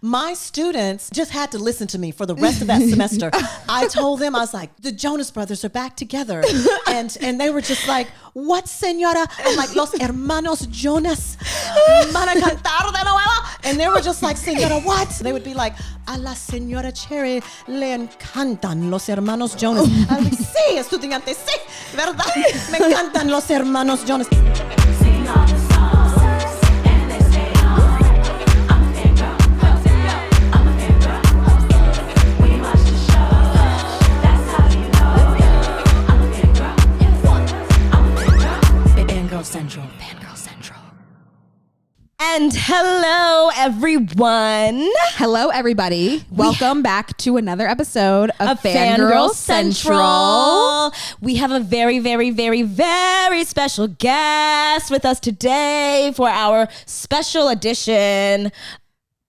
My students just had to listen to me for the rest of that semester. I told them, I was like, the Jonas Brothers are back together. And they were just like, what, señora? I'm like, los hermanos Jonas van a cantar de nuevo. And they were just like, señora, what? They would be like, a la señora Cherry le encantan los hermanos Jonas. I was like, sí, estudiante, sí, verdad. Me encantan los hermanos Jonas. Fangirl Central. And hello, everyone. Hello, everybody. Welcome back to another episode of Fangirl Central. We have a very, very, very, very special guest with us today for our special edition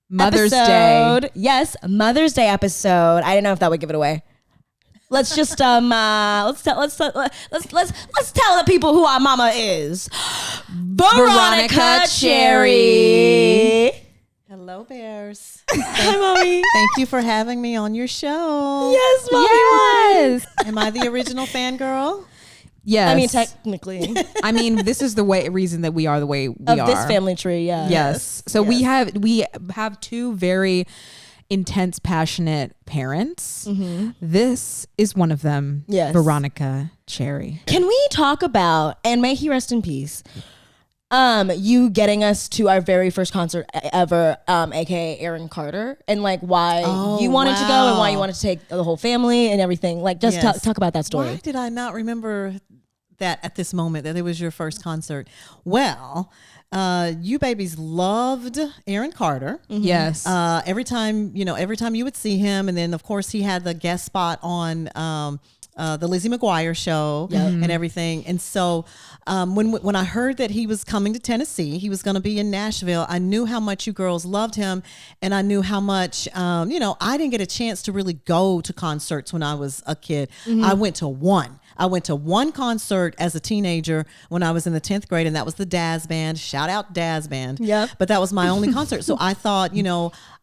Mother's episode. Day. Yes, Mother's Day episode. I didn't know if that would give it away. Let's just let's tell the people who our mama is. Veronica Cherry. Hello, Bears. Hi, Mommy. Thank you for having me on your show. Yes, Mommy. Yes. Am I the original fangirl? Yes. I mean, technically. I mean, this is the reason that we are the way we are. Of this family tree, yeah. Yes. So Yes. we have two very intense, passionate parents. Mm-hmm. This is one of them. Yes. Veronica Cherry. Can we talk about, and may he rest in peace, you getting us to our very first concert ever, aka Aaron Carter, and like why you wanted to go and why you wanted to take the whole family and everything. Like, just talk about that story. Why did I not remember that at this moment, that it was your first concert? Well, you babies loved Aaron Carter. Mm-hmm. Yes. Every time you would see him, and then of course he had the guest spot on the Lizzie McGuire show and everything. And so when I heard that he was coming to Tennessee, he was going to be in Nashville, I knew how much you girls loved him, and I knew how much I didn't get a chance to really go to concerts when I was a kid. Mm-hmm. I went to one concert as a teenager when I was in the 10th grade, and that was the Daz Band. Shout out Daz Band. Yeah. But that was my only concert. So I thought,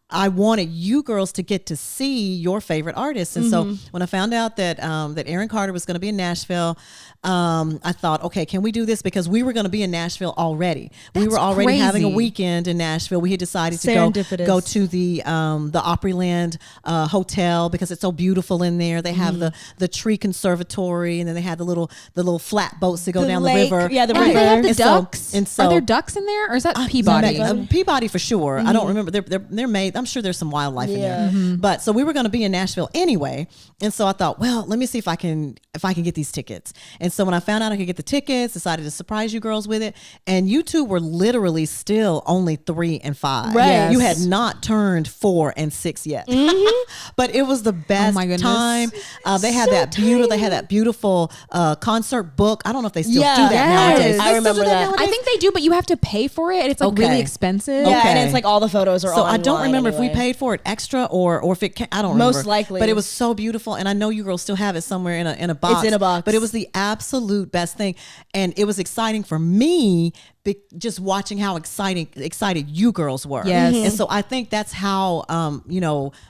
I wanted you girls to get to see your favorite artists. And so when I found out that that Aaron Carter was going to be in Nashville, I thought, okay, can we do this? Because we were going to be in Nashville already. We were already having a weekend in Nashville. We had decided to go to the Opryland hotel because it's so beautiful in there. They have the tree conservatory, and then they had the little flat boats that go down lake, the river. Yeah, the Right. river. They have the And ducks. so Are there ducks in there, or is that Peabody? Peabody for sure. I don't remember. They're made. I'm sure there's some wildlife in there. Mm-hmm. But so we were going to be in Nashville anyway, and so I thought, well, let me see if I can get these tickets. And so when I found out I could get the tickets, decided to surprise you girls with it. And you two were literally still only 3 and 5. Right. Yes. You had not turned 4 and 6 yet. Mm-hmm. But it was the best time. They had that beautiful concert book. I don't know if they still do that nowadays. I remember that. I think they do, but you have to pay for it. It's like really expensive. Yeah, Okay. and it's like all the photos are So online. I don't remember if we anyway. paid for it extra or if it I don't remember. Most likely. But it was so beautiful, and I know you girls still have it somewhere in a box. It's in a box. But it was the absolute best thing, and it was exciting for me just watching how excited you girls were. Yes. And so I think that's how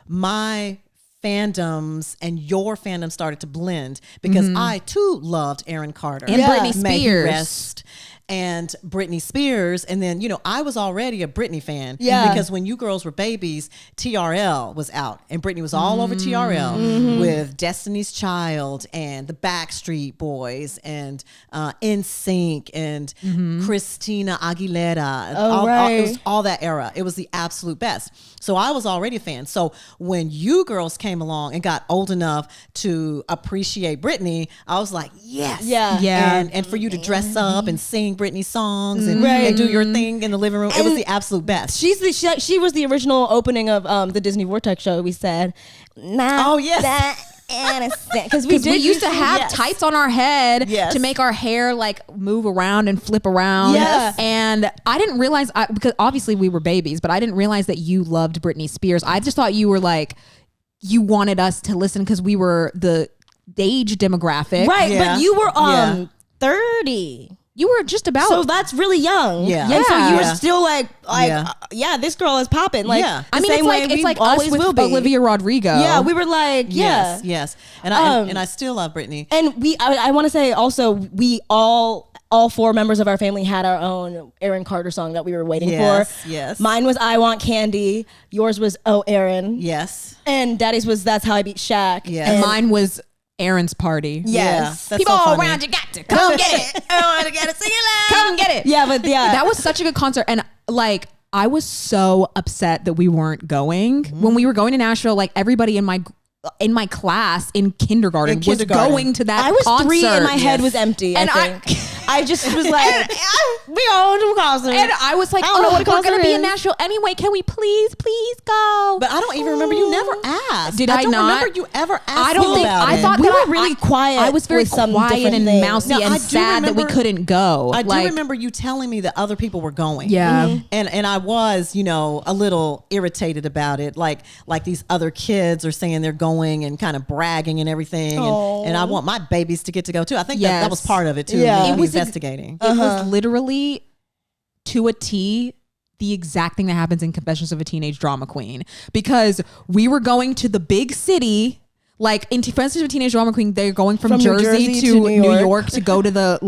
my fandoms and your fandom started to blend, because I too loved Aaron Carter And Britney May he Spears. rest. And Britney Spears. And then, I was already a Britney fan. Yeah. Because when you girls were babies, TRL was out. And Britney was all over TRL with Destiny's Child and the Backstreet Boys and NSYNC and Christina Aguilera. It was all that era. It was the absolute best. So I was already a fan. So when you girls came along and got old enough to appreciate Britney, I was like, yes. Yeah. And for you to dress up and sing Britney songs and do your thing in the living room, it was the absolute best. She was the original opening of the Disney Vortex show. We said, Oh, yes. innocent, because We used to have tights on our head to make our hair like move around and flip around. Yes. And I didn't realize, because obviously we were babies, but I didn't realize that you loved Britney Spears. I just thought you were like, you wanted us to listen because we were the age demographic. Right, Yeah. but you were 30. You were just about. So that's really young. Yeah. And so you were Yeah. still like, this girl is popping. Like, Yeah. I mean, it's like always us with will be. Olivia Rodrigo. Yeah, we were like, Yes. And I still love Britney. And I want to say also, we all 4 members of our family had our own Aaron Carter song that we were waiting for. Yes. Mine was I Want Candy. Yours was Oh Aaron. Yes. And Daddy's was That's How I Beat Shaq. Yeah. And mine was Aaron's Party. Yes. That's People so all funny. around you got to come get it. I want to get it, sing it loud. Come get it. Yeah, but That was such a good concert. And like, I was so upset that we weren't going. When we were going to Nashville, like everybody in my class in kindergarten was going to that I was concert. 3 and my head was empty. And I think. I just was like, we all do a concert. And I was like, I don't know what a we're going to concert be in is. Nashville anyway. Can we please go? But I don't even remember. You never asked. Did I don't not? remember you ever asked I don't me think about I it. thought We that were really quiet I was very with some quiet different and things. mousy Now, and I do sad that we remember- couldn't go. I do Like, remember you telling me that other people were going. Yeah. And I was, a little irritated about it. Like these other kids are saying they're going and kind of bragging and everything. And I want my babies to get to go too. I think that was part of it too. Yeah. It was investigating. It was literally to a T the exact thing that happens in Confessions of a Teenage Drama Queen, because we were going to the big city. Like in Confessions of a Teenage Drama Queen, they're going from New Jersey to New New York. York to go to the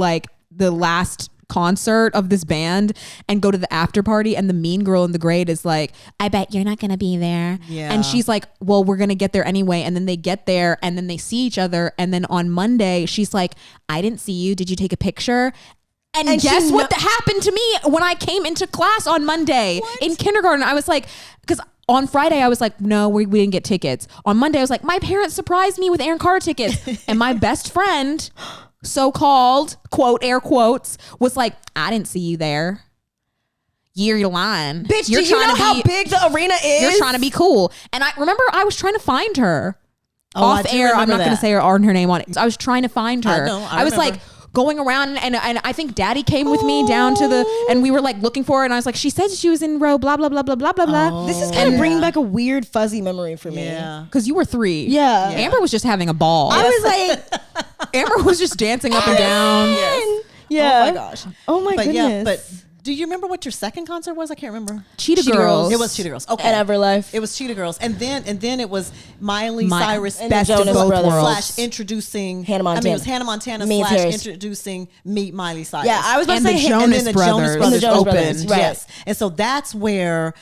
last concert of this band and go to the after party, and the mean girl in the grade is like, I bet you're not gonna be there. Yeah. And she's like, well, we're gonna get there anyway. And then they get there and then they see each other, and then on Monday she's like, I didn't see you, did you take a picture? And guess what happened to me when I came into class on Monday in kindergarten? I was like, because on Friday I was like, no, we didn't get tickets. On Monday I was like, my parents surprised me with Aaron Carter tickets. And my best friend, so-called, quote, air quotes, was like, I didn't see you there. You're lying. Bitch, do you know how big the arena is? You're trying to be cool. And I remember I was trying to find her. I Off do air, I'm remember not going to that. say her name on it. I was trying to find her. I know, I was remember. like going around, and I think Daddy came with me down to and we were like looking for her, and I was like, she said she was in row blah blah blah blah blah blah blah. This is kind of bringing back a weird fuzzy memory for me. Yeah. Because you were 3. Yeah. Amber was just having a ball. I was like, Amber was just dancing up and down. yeah. Oh my gosh. Oh my But goodness. yeah, but do you remember what your second concert was? I can't remember. Cheetah Cheetah Girls. Girls. It was Cheetah Girls. Okay. At Everlife. It was Cheetah Girls. And then it was Miley Cyrus and the Best of Jonas both Brothers. worlds. slash introducing Hannah Montana. I mean, it was Hannah Montana Meet slash Harris. introducing Meet Miley Cyrus. Yeah, I was about And to the say Jonas and then the Brothers. Jonas And Brothers the Jonas opened. Brothers, right. Yes. And so that's where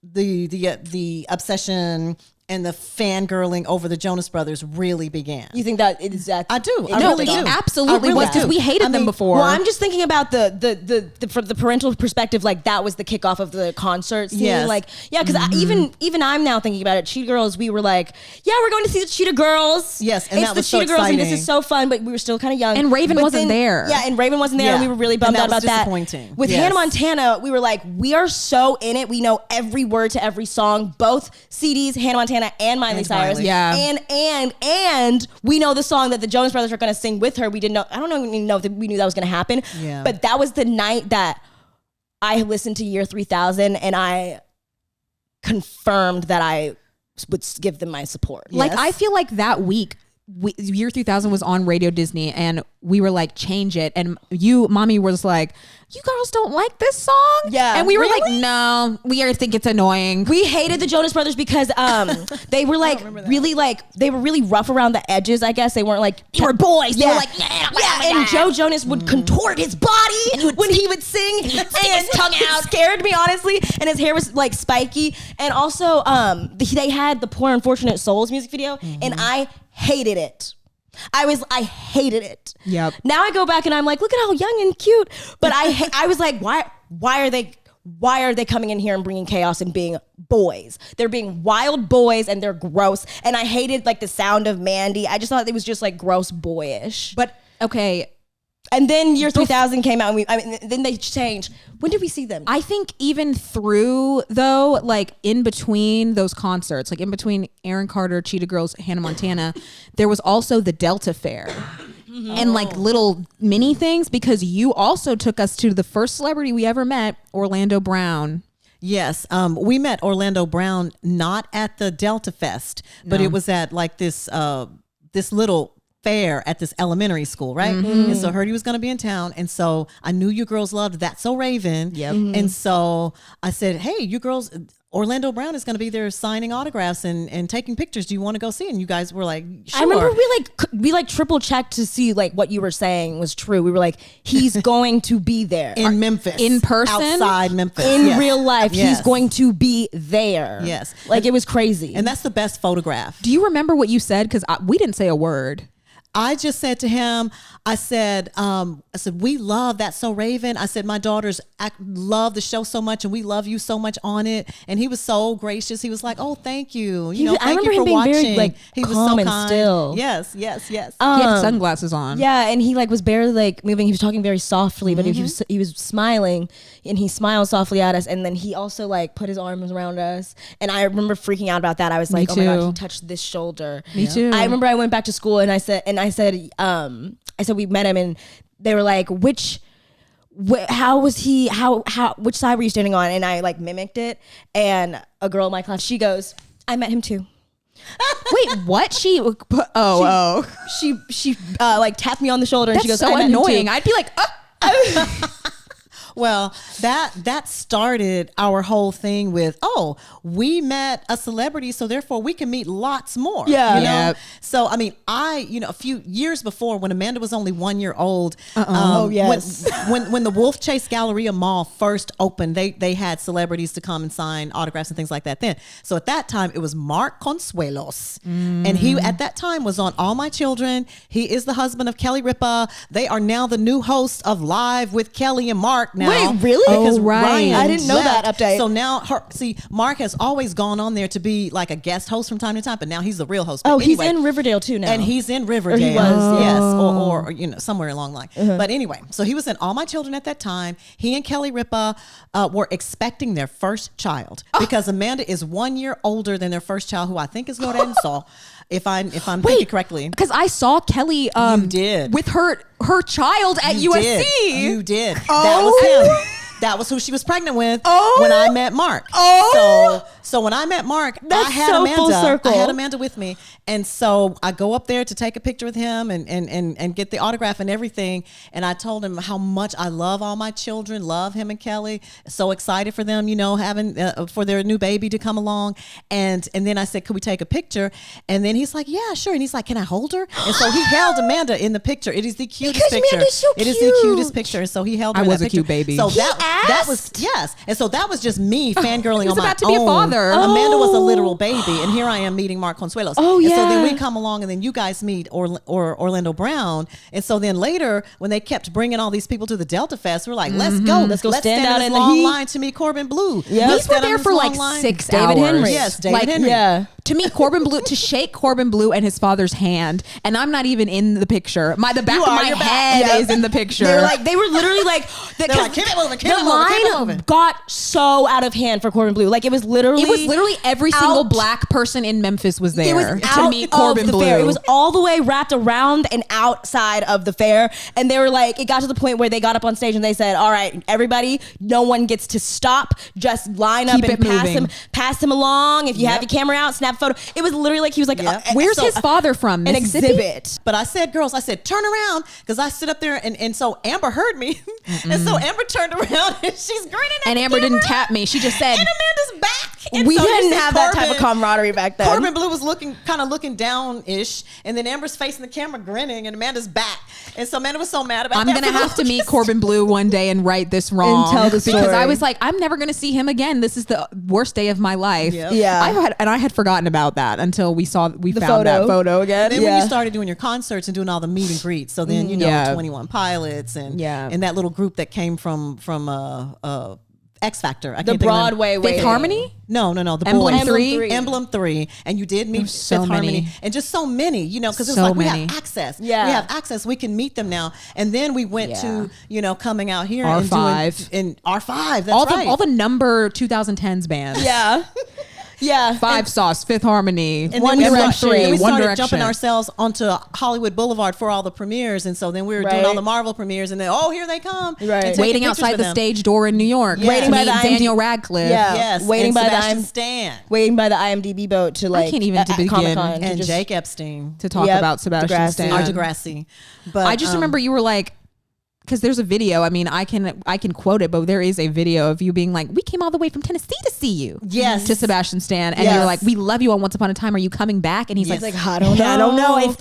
the obsession and the fangirling over the Jonas Brothers really began. You think that it is that? I do. it I No, really it do. absolutely I really was, because do. we hated I them mean, before. Well, I'm just thinking about the for the parental perspective, like that was the kickoff of the concert scene. Yes. Like, yeah, because even I'm now thinking about it. Cheetah Girls, we were like, yeah, we're going to see the Cheetah Girls. Yes, and it's that the was so Cheetah Girls, and this exciting. is so fun. But we were still kind of young. And Raven But wasn't there. Yeah, and Raven wasn't there, and Yeah. we were really And bummed that out was about that. disappointing. With Yes. Hannah Montana, we were like, we are so in it. We know every word to every song, both CDs, Hannah Montana and Miley And Cyrus. Miley. Yeah. And we know the song that the Jonas Brothers are going to sing with her. We didn't know. I don't even know if we knew that was going to happen. Yeah. But that was the night that I listened to Year 3000 and I confirmed that I would give them my support. Like, Yes. I feel like that week, Year 3000 was on Radio Disney, and we were like, change it. And mommy was like, you girls don't like this song? Yeah. And we were Really? like, no, we think it's annoying. We hated the Jonas Brothers because they were like really they were really rough around the edges, I guess. They weren't like, they were boys. They were like, yeah. And Joe Jonas would contort his body when he would sing. And his tongue out. Scared me, honestly. And his hair was like spiky. And also they had the Poor Unfortunate Souls music video, and I hated it. I hated it. Yep. Now I go back and I'm like, look at how young and cute. But I was like, why are they coming in here and bringing chaos and being boys? They're being wild boys and they're gross. And I hated like the sound of Mandy. I just thought it was just like gross boyish. But okay, And then Year 3000 came out, and then they changed. When did we see them? I think even through, though, like in between those concerts, like in between Aaron Carter, Cheetah Girls, Hannah Montana, there was also the Delta Fair. And like little mini things, because you also took us to the first celebrity we ever met, Orlando Brown. Yes, we met Orlando Brown not at the Delta Fest, but it was at like this little fair at this elementary school, right? And so I heard he was going to be in town. And so I knew you girls loved That's So Raven. Yep. And so I said, hey, you girls, Orlando Brown is going to be there signing autographs and taking pictures. Do you want to go see? And you guys were like, sure. I remember we triple checked to see like what you were saying was true. We were like, he's going to be there in Memphis, in person, outside Memphis, in real life. He's going to be there. Yes, like it was crazy. And that's the best photograph. Do you remember what you said? Because we didn't say a word. I just said to him, I said, we love That's So Raven. I said, my daughters love the show so much and we love you so much on it. And he was so gracious. He was like, oh, thank you. Thank you for watching. Very, like, he was calm so and kind. still. Yes. He had sunglasses on. Yeah, and he like was barely like moving. He was talking very softly, but he was smiling, and he smiled softly at us. And then he also like put his arms around us. And I remember freaking out about that. I was like, oh my God, he touched this shoulder. Me too. I remember I went back to school and I said we met him and they were like, which side were you standing on? And I like mimicked it. And a girl in my class, she goes, I met him too. Wait, what? She like tapped me on the shoulder. That's and she goes, so I met him annoying. too. I'd be like, Well, that started our whole thing with, we met a celebrity, so therefore we can meet lots more. Yeah. You know? Yep. So, I mean, a few years before when Amanda was only 1 year old, yes. when the Wolf Chase Galleria Mall first opened, they had celebrities to come and sign autographs and things like that then. So at that time, it was Mark Consuelos. And he, at that time, was on All My Children. He is the husband of Kelly Ripa. They are now the new host of Live with Kelly and Mark now. Wait, really? Because right. Ryan I didn't know left. that update. So now, Mark has always gone on there to be like a guest host from time to time, but now he's the real host. Oh, but he's anyway, in Riverdale too now. and he's in Riverdale. Or he was, yes, or somewhere along the line. But anyway, so he was in All My Children at that time. He and Kelly Ripa were expecting their first child because Amanda is 1 year older than their first child, who I think is Godan Saul. If I'm thinking correctly, because I saw Kelly you did. with her child at USC. You did. That was him. That was who she was pregnant with when I met Mark. So when I met Mark, I had so Amanda. full circle. I had Amanda with me. And so I go up there to take a picture with him and get the autograph and everything. And I told him how much I love All My Children, love him and Kelly. So excited for them, having for their new baby to come along. And then I said, could we take a picture? And then he's like, yeah, sure. And he's like, can I hold her? And so he held Amanda in the picture. It is the cutest picture. Amanda's so It is the cutest picture. And so he held her in that picture. I was a cute baby. So that was, yes. And so that was just me fangirling on my own. about to be a father. Amanda was a literal baby. And here I am meeting Mark Consuelos. Oh, and yeah. so then we come along and then you guys meet Orlando Brown. And so then later when they kept bringing all these people to the Delta Fest, we're like, let's go. Let's stand out in in this the long heat. line to meet Corbin Blue. Yeah. These were there for like 6 hours. David Henry. Yes, David Henry. Yeah. To meet Corbin Blue, to shake Corbin Blue and his father's hand, and I'm not even in the picture. The back of my head is in the picture. They were literally like, They're like, keep it moving, keep the it moving, keep it line moving. got so out of hand for Corbin Blue. Like it was literally every single black person in Memphis was there It was to out meet Corbin of the Blue. fair. It was all the way wrapped around and outside of the fair. And they were like, it got to the point where they got up on stage and they said, all right, everybody, no one gets to stop. Just line up Keep and it pass him along. If you have your camera out, snap a photo. It was literally like he was like, Where's his father from? An Mississippi? exhibit. But I said, girls, turn around, because I sit up there and so Amber heard me. And so Amber turned around and she's grinning at And the Amber camera. didn't tap me. She just said, And Amanda's back. And We so you didn't see have that type of camaraderie back then. Corbin Blue was kind of looking down-ish, and then Amber's facing the camera grinning, and Amanda's back. And so Amanda was so mad about I'm that. going to have to meet Corbin Blue one day and right this wrong. And tell the Because story. I was like, I'm never going to see him again. This is the worst day of my life. Yep. Yeah. I had forgotten about that until we found photo. that photo again. Then when you started doing your concerts and doing all the meet and greets, so then 21 Pilots and that little group that came from X Factor. I can't think of Broadway Fifth Harmony? No, the Emblem boys. 3? Emblem 3. And you did meet so Fifth many. Harmony. And just so many, because it's So like we many. have access. Yeah. We have access. We can meet them now. And then we went to, coming out here R5. and R5. That's all right. the number 2010s bands. Yeah. Yeah. Five Sauce, Fifth Harmony, And One then we Direction. started, then we One started Direction. jumping ourselves onto Hollywood Boulevard for all the premieres, and so then we were doing all the Marvel premieres, and then here they come, Right. and taking Waiting pictures outside with the them. stage door in New York. Yeah. Waiting to by meet the Daniel Radcliffe. Yeah. Yes, Waiting and by the Sebastian Stan Waiting by the IMDb boat to like can't even at begin. Comic-Con and just, Jake Epstein To talk Yep. about Sebastian Degrassi. Stan. or Degrassi. But I just remember you were like, because there's a video. I mean, I can quote it, but there is a video of you being like, "We came all the way from Tennessee to see you." Yes. to Sebastian Stan, and Yes. you're like, "We love you on Once Upon a Time. Are you coming back?" And he's It's like, like I don't know if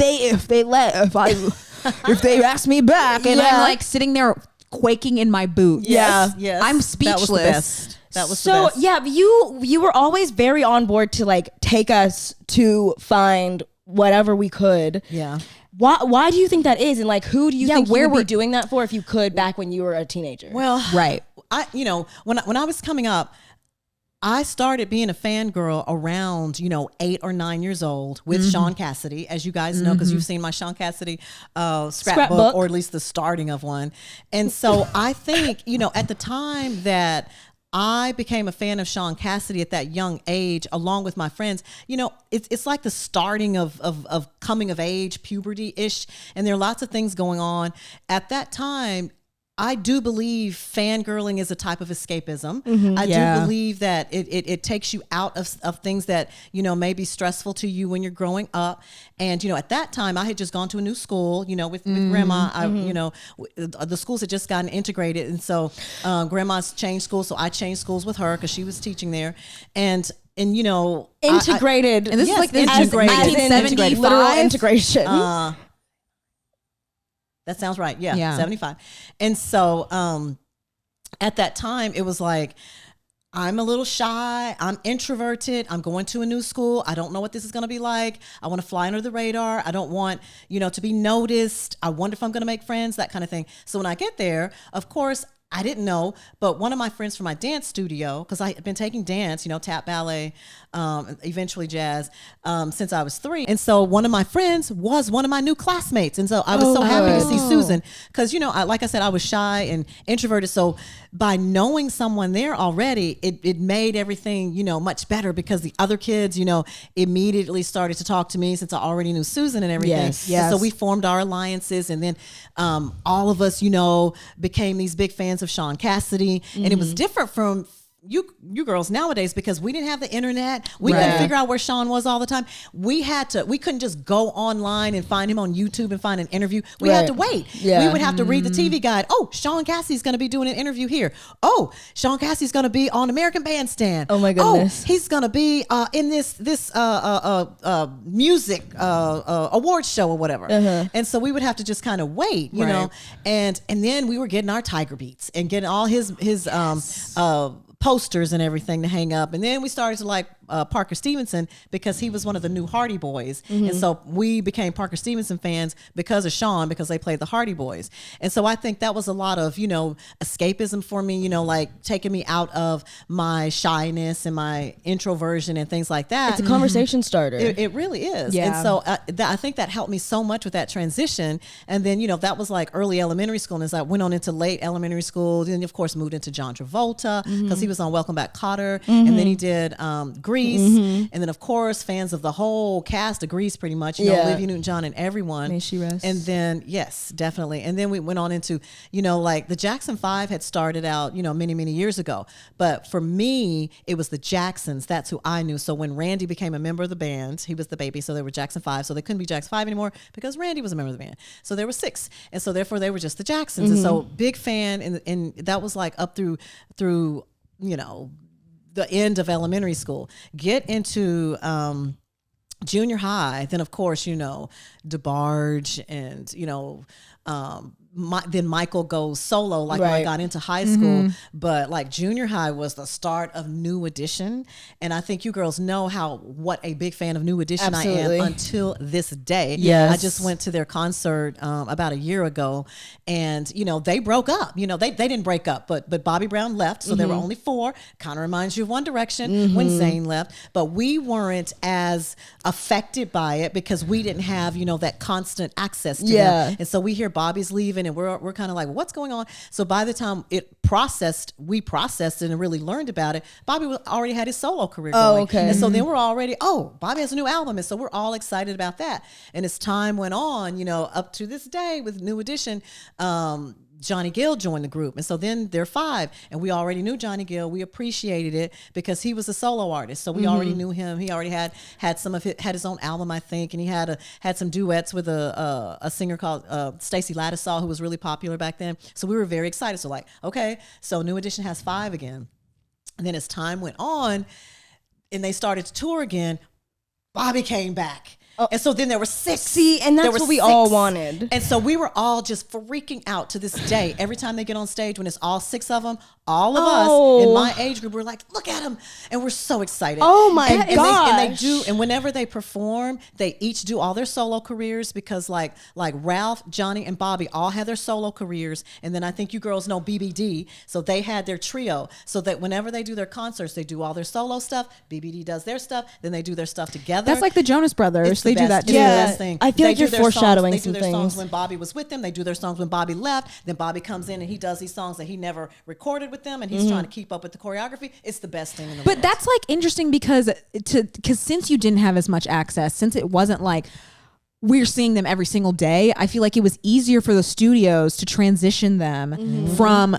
they ask me back, and I'm like sitting there quaking in my boots. yes, yes, I'm That was the speechless. best. That was the so best. yeah. You were always very on board to like take us to find whatever we could. Yeah. Why do you think that is, and like who do you think where you would were- be doing that for if you could back when you were a teenager? Well, Right. when I was coming up, I started being a fangirl around 8 or 9 years old with Sean Cassidy, as you guys know, because you've seen my Sean Cassidy scrapbook, or at least the starting of one. And so I think at the time that I became a fan of Sean Cassidy at that young age, along with my friends. It's like the starting of coming of age, puberty-ish, and there are lots of things going on. At that time, I do believe fangirling is a type of escapism. I do believe that it takes you out of things that, may be stressful to you when you're growing up. And, at that time I had just gone to a new school, with grandma, the schools had just gotten integrated. And so grandma's changed schools. So I changed schools with her because she was teaching there. And Integrated. And this is like the integrated. 1975 literal integration. That sounds right. Yeah, Yeah. 75. And so at that time, it was like, I'm a little shy. I'm introverted. I'm going to a new school. I don't know what this is going to be like. I want to fly under the radar. I don't want, to be noticed. I wonder if I'm going to make friends, that kind of thing. So when I get there, of course, I didn't know, but one of my friends from my dance studio, because I had been taking dance, tap, ballet, eventually jazz, since I was 3. And so one of my friends was one of my new classmates. And so I was so happy to see Susan because, like I said, I was shy and introverted. So by knowing someone there already, it made everything, much better because the other kids, immediately started to talk to me since I already knew Susan and everything. Yes. And so we formed our alliances, and then all of us, became these big fans of Sean Cassidy. And it was different from you girls nowadays because we didn't have the internet. We couldn't figure out where Sean was all the time. We couldn't just go online and find him on YouTube and find an interview. We had to wait. Yeah. We would have to read the TV guide. Oh, Sean Cassidy's going to be doing an interview here. Oh, Sean Cassidy's going to be on American Bandstand. Oh my goodness. Oh, he's going to be in this music award show or whatever. And so we would have to just kind of wait, you know. And then we were getting our Tiger Beats and getting all his posters and everything to hang up. And then we started to like Parker Stevenson because he was one of the new Hardy Boys. And so we became Parker Stevenson fans because of Sean, because they played the Hardy Boys. And so I think that was a lot of, escapism for me, like taking me out of my shyness and my introversion and things like that. It's a conversation starter. It really is. Yeah. And so I think that helped me so much with that transition. And then, that was like early elementary school. And as I went on into late elementary school, then of course moved into John Travolta because he was on Welcome Back, Kotter. And then he did Grease. And then of course fans of the whole cast of Grease pretty much, Olivia Newton-John and everyone. May she rest. And then, yes, definitely. And then we went on into, like the Jackson 5 had started out, many, many years ago. But for me, it was the Jacksons. That's who I knew. So when Randy became a member of the band, he was the baby. So they were Jackson 5. So they couldn't be Jackson 5 anymore because Randy was a member of the band. So there were 6. And so therefore they were just the Jacksons. And so big fan. And that was like up through, the end of elementary school. Get into junior high, then of course, DeBarge and, then Michael goes solo when I got into high school. But like junior high was the start of New Edition. And I think you girls know what a big fan of New Edition I am until this day. Yes. I just went to their concert about a year ago, and they broke up. They didn't break up, but Bobby Brown left, so there were only 4. Kind of reminds you of One Direction when Zayn left. But we weren't as affected by it because we didn't have that constant access to them. And so we hear Bobby's leaving in, and we're kind of like, what's going on? So by the time we processed it and really learned about it, Bobby already had his solo career going. Okay. And so then we're already, Bobby has a new album. And so we're all excited about that. And as time went on, up to this day with New Edition, Johnny Gill joined the group. And so then there are 5, and we already knew Johnny Gill. We appreciated it because he was a solo artist. So we already knew him. He already had his own album, I think. And he had some duets with a singer called Stacey Lattisaw, who was really popular back then. So we were very excited. So like, okay, so New Edition has 5 again. And then as time went on and they started to tour again, Bobby came back. And so then there were 6. See, and that's what we all wanted. And so we were all just freaking out to this day. Every time they get on stage, when it's all 6 of them, all of us in my age group, we're like, look at them. And we're so excited. Oh my gosh. And they do, and whenever they perform, they each do all their solo careers because like Ralph, Johnny, and Bobby all had their solo careers. And then I think you girls know BBD. So they had their trio. So that whenever they do their concerts, they do all their solo stuff. BBD does their stuff. Then they do their stuff together. That's like the Jonas Brothers. They do that too. Yeah. The best thing. I feel like you're foreshadowing They some do their songs things. when Bobby was with them. They do their songs when Bobby left. Then Bobby comes in and he does these songs that he never recorded with them, and he's trying to keep up with the choreography. It's the best thing in the world. But that's like interesting because since you didn't have as much access, since it wasn't like we're seeing them every single day, I feel like it was easier for the studios to transition them from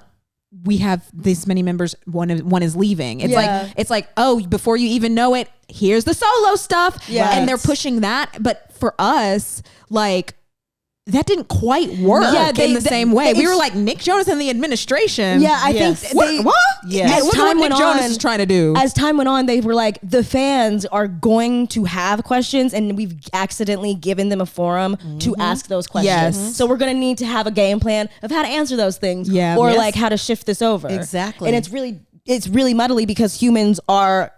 we have this many members, one is leaving. It's like, oh, before you even know it, here's the solo stuff. Yeah. And they're pushing that. But for us, like, that didn't quite work in the same way. We were like Nick Jonas and the administration. Yeah, I think what? Yes. What Nick Jonas is trying to do. As time went on, they were like, the fans are going to have questions, and we've accidentally given them a forum to ask those questions. Yes. So we're going to need to have a game plan of how to answer those things, or like how to shift this over. Exactly. And it's really muddly because humans are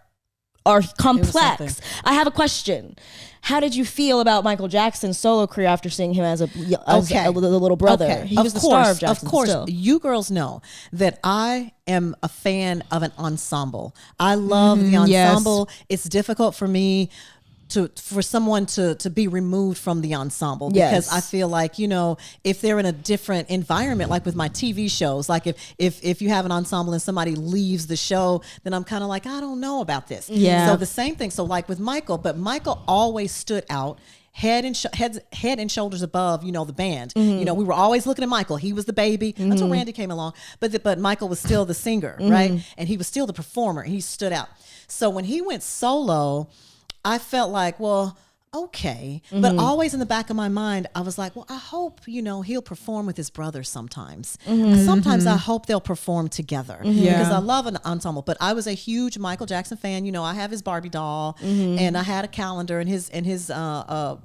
complex. I have a question. How did you feel about Michael Jackson's solo career after seeing him as the little brother? Okay. He was the star of Jackson. Of course, still. you girls know that I am a fan of an ensemble. I love the ensemble. Yes. It's difficult for me for someone to be removed from the ensemble because I feel like, if they're in a different environment, like with my TV shows, like if you have an ensemble and somebody leaves the show, then I'm kind of like, I don't know about this. Yeah. So the same thing. So like with Michael, but Michael always stood out head and shoulders above, the band. We were always looking at Michael. He was the baby until Randy came along, but Michael was still the singer, right? And he was still the performer. He stood out. So when he went solo, I felt like, well, okay. But always in the back of my mind, I was like, well, I hope, he'll perform with his brother sometimes. Sometimes I hope they'll perform together because I love an ensemble. But I was a huge Michael Jackson fan. I have his Barbie doll and I had a calendar and his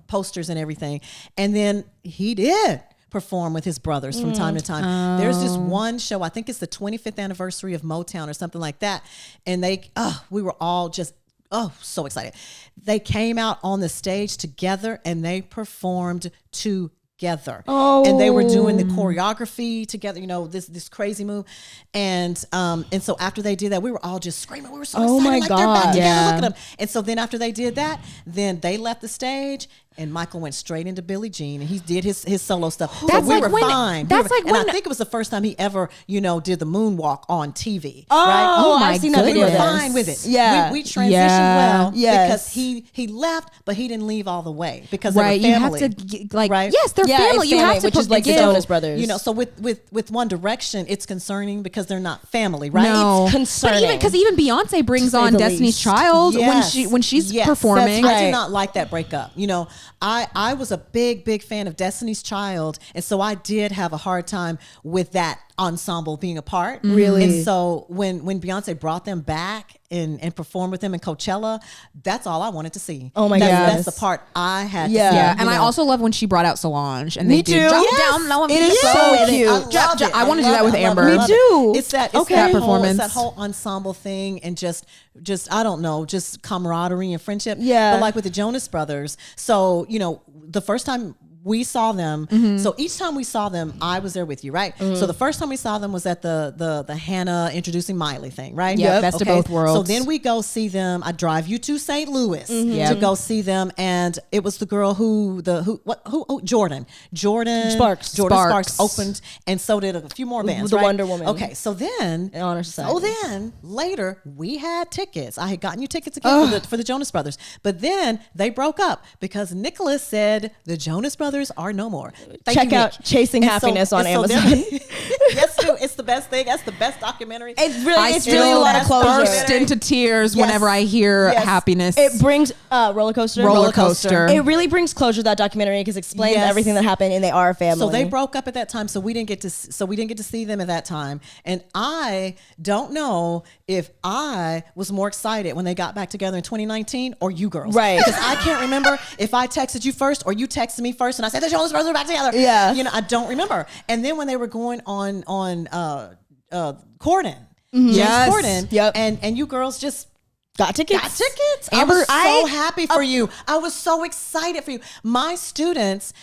posters and everything. And then he did perform with his brothers from time to time. There's this one show, I think it's the 25th anniversary of Motown or something like that. And we were all just so excited. They came out on the stage together and they performed together. And they were doing the choreography together, this crazy move. And so after they did that, we were all just screaming. We were so excited. My like, God. they're back together. Look at them. And so then after they did that, then they left the stage. And Michael went straight into Billie Jean, and he did his solo stuff. That's so we like were fine. And I think it was the first time he ever, did the moonwalk on TV. Right? Oh my God. We were fine with it. Yeah. We transitioned well because he left, but he didn't leave all the way because they were family. You have to yes, they're family. You have to which is like the Jonas Brothers. So with One Direction, it's concerning because they're not family, right? No. It's concerning. But even Beyonce brings on Destiny's Child when she's performing. That's right. I did not like that breakup. I was a big fan of Destiny's Child, and so I did have a hard time with that ensemble being apart. Really? And so when Beyonce brought them back and performed with them in Coachella, that's all I wanted to see. Oh my God. That's the part I had to see. Yeah. And I also love when she brought out Solange and they did drop down low and it is so cute. I want to do that with Amber. Me too. It's that performance. It's that whole ensemble thing and just I don't know, just camaraderie and friendship. Yeah. But like with the Jonas Brothers, so the first time we saw them. So each time we saw them, I was there with you, right? So the first time we saw them was at the Hannah introducing Miley thing, right? Yeah, best of both worlds. So then we go see them. I drive you to St. Louis to go see them, and it was the girl Jordan Sparks opened, and so did a few more bands, the right? Wonder Woman. Okay, so then Honor Society. So then later we had tickets. I had gotten you tickets again for the Jonas Brothers, but then they broke up because Nicholas said the Jonas Brothers are no more. Check out Chasing Happiness on Amazon. Yes, too. It's the best thing. That's the best documentary. It's really a lot of closure. Burst into tears whenever I hear Happiness. It brings roller coaster. It really brings closure to that documentary because it explains everything that happened, and they are a family. So they broke up at that time, so we didn't get to see them at that time. And I don't know if I was more excited when they got back together in 2019 or you girls, right? Because I can't remember if I texted you first or you texted me first, and I said the Jonas Brothers are back together. Yeah, I don't remember. And then when they were going on Corden, yes, Corden, and you girls just got tickets. Amber, I was so happy for you. I was so excited for you. My students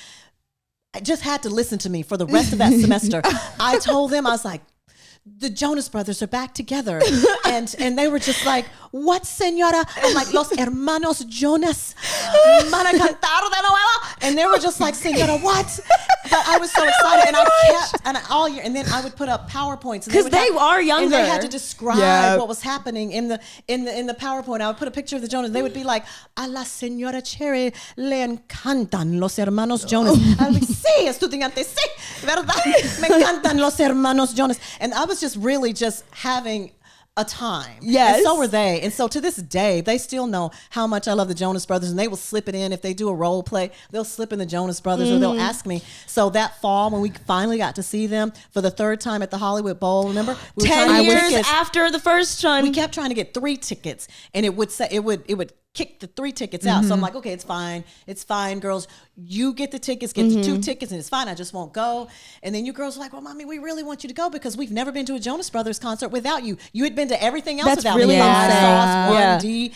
just had to listen to me for the rest of that semester. I told them, I was like, the Jonas Brothers are back together. and they were just like, what, señora? I'm like, los hermanos Jonas van a cantar de nuevo. And they were just like, señora, what? But I was so excited, and I kept all year, and then I would put up PowerPoints because they are younger, and they had to describe what was happening in the PowerPoint. I would put a picture of the Jonas. They would be like, a la señora Cherry le encantan los hermanos Jonas. I'd be, sí, estudiante, sí, verdad, me encantan los hermanos Jonas. And I was just really just having a time. Yes. And so were they. And so to this day, they still know how much I love the Jonas Brothers, and they will slip it in. If they do a role play, they'll slip in the Jonas Brothers or they'll ask me. So that fall, when we finally got to see them for the third time at the Hollywood Bowl, remember? 10 years after the first one. We kept trying to get 3 tickets, and it would say, it would kick the 3 tickets out. So I'm like, okay, it's fine, girls. You get the tickets, get the 2 tickets, and it's fine. I just won't go. And then you girls were like, well, mommy, we really want you to go because we've never been to a Jonas Brothers concert without you. You had been to everything else That's without really me. insane.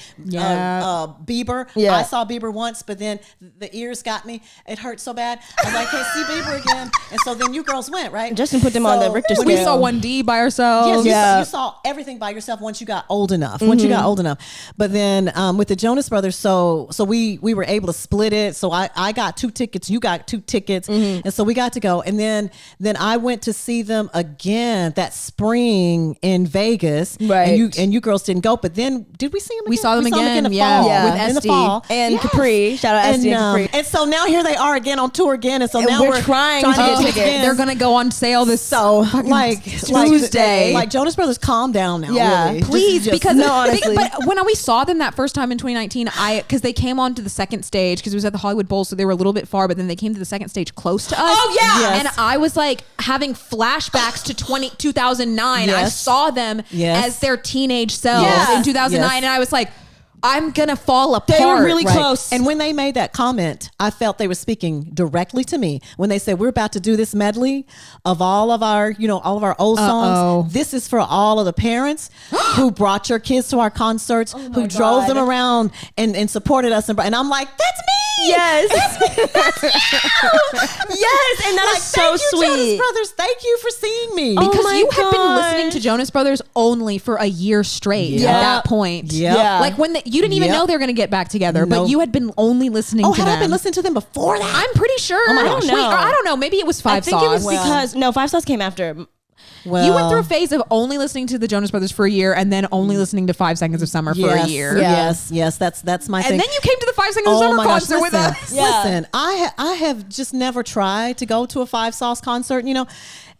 Bieber. Yeah. I saw Bieber once, but then the ears got me. It hurt so bad. I was like, hey, see Bieber again. And so then you girls went, right? Justin put them on the Richter scale. We saw 1D by ourselves. Yes, you saw everything by yourself once you got old enough. But then with the Jonas Brothers, so we were able to split it. So I got 2 tickets, you got 2 tickets, and so we got to go. And then I went to see them again that spring in Vegas, right? And you girls didn't go. But then did we see them again? We saw them again in the yeah, fall, with SD. In the fall and Capri. Shout out SD and Capri. And so now here they are again on tour again, and so now we're trying to get tickets. They're gonna go on sale this Tuesday. Like Jonas Brothers, calm down now. Yeah, really. Please, because no, honestly. but when we saw them that first time in 2019, because they came on to the second stage because it was at the Hollywood Bowl, so they were a little bit far, but then they came to the second stage close to us. Oh yeah, yes. And I was like having flashbacks to 2009. Yes. I saw them as their teenage selves in 2009, and I was like, I'm gonna fall apart. They were really close. And when they made that comment, I felt they were speaking directly to me. When they said, we're about to do this medley of all of our old songs. This is for all of the parents who brought your kids to our concerts, who drove them around and supported us. And I'm like, that's me. Yes. That's you. Yes. And that is so sweet. Jonas Brothers, thank you for seeing me. Because you had been listening to Jonas Brothers only for a year straight at that point. Yeah. Like when you didn't even know they were going to get back together, but you had been only listening to them. Had I been listening to them before that? I'm pretty sure. Oh my gosh. Wait, or I don't know. Maybe it was 5 Sauce. I think it was because 5 Sauce came after. Well, you went through a phase of only listening to the Jonas Brothers for a year and then only listening to 5 Seconds of Summer for a year. Yes, that's my thing. And then you came to the 5 Seconds of Summer concert with us. Listen, I have just never tried to go to a 5 Sauce concert,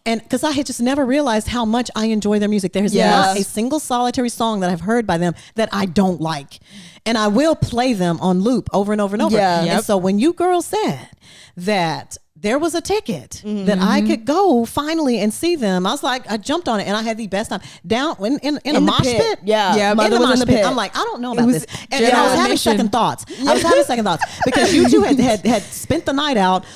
and because I had just never realized how much I enjoy their music. There's not a single solitary song that I've heard by them that I don't like. And I will play them on loop over and over and over. And so when you girls said that there was a ticket that I could go finally and see them, I was like, I jumped on it and I had the best time. Down in a mosh pit. Yeah, Mother was in the pit. I'm like, I don't know about this. And I was having second thoughts. Because you two had spent the night out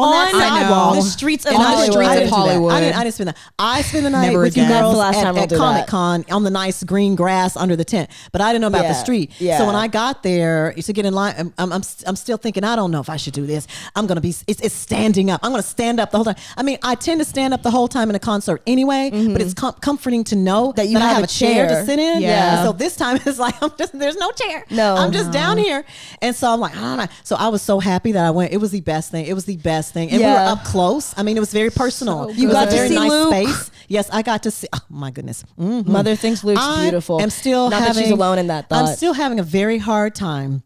on that sidewalk, the streets of and I didn't- Hollywood. I didn't do that. Hollywood. I didn't spend that. I spent the night Never with you again. girls That's the last time we'll at do that. Comic Con on the nice green grass under the tent, but I didn't know about the Yeah. street. Yeah. So when I got there to get in line, I'm still thinking, I don't know if I should do this. I'm gonna be it's standing up. I'm gonna stand up the whole time. I mean, I tend to stand up the whole time in a concert anyway, but it's comforting to know that I have a chair to sit in. Yeah. So this time it's like there's no chair. No. I'm just down here, and so I'm like, I don't know. So I was so happy that I went. It was the best thing. It was the best thing, and we were Yeah. up close. I mean, it was very personal. You It was got a to very see nice Luke. space. Yes, I got to see. Oh my goodness. Mhm. Mother thinks Luke's beautiful. I'm still not having, that she's alone in that thought. I'm still having a very hard time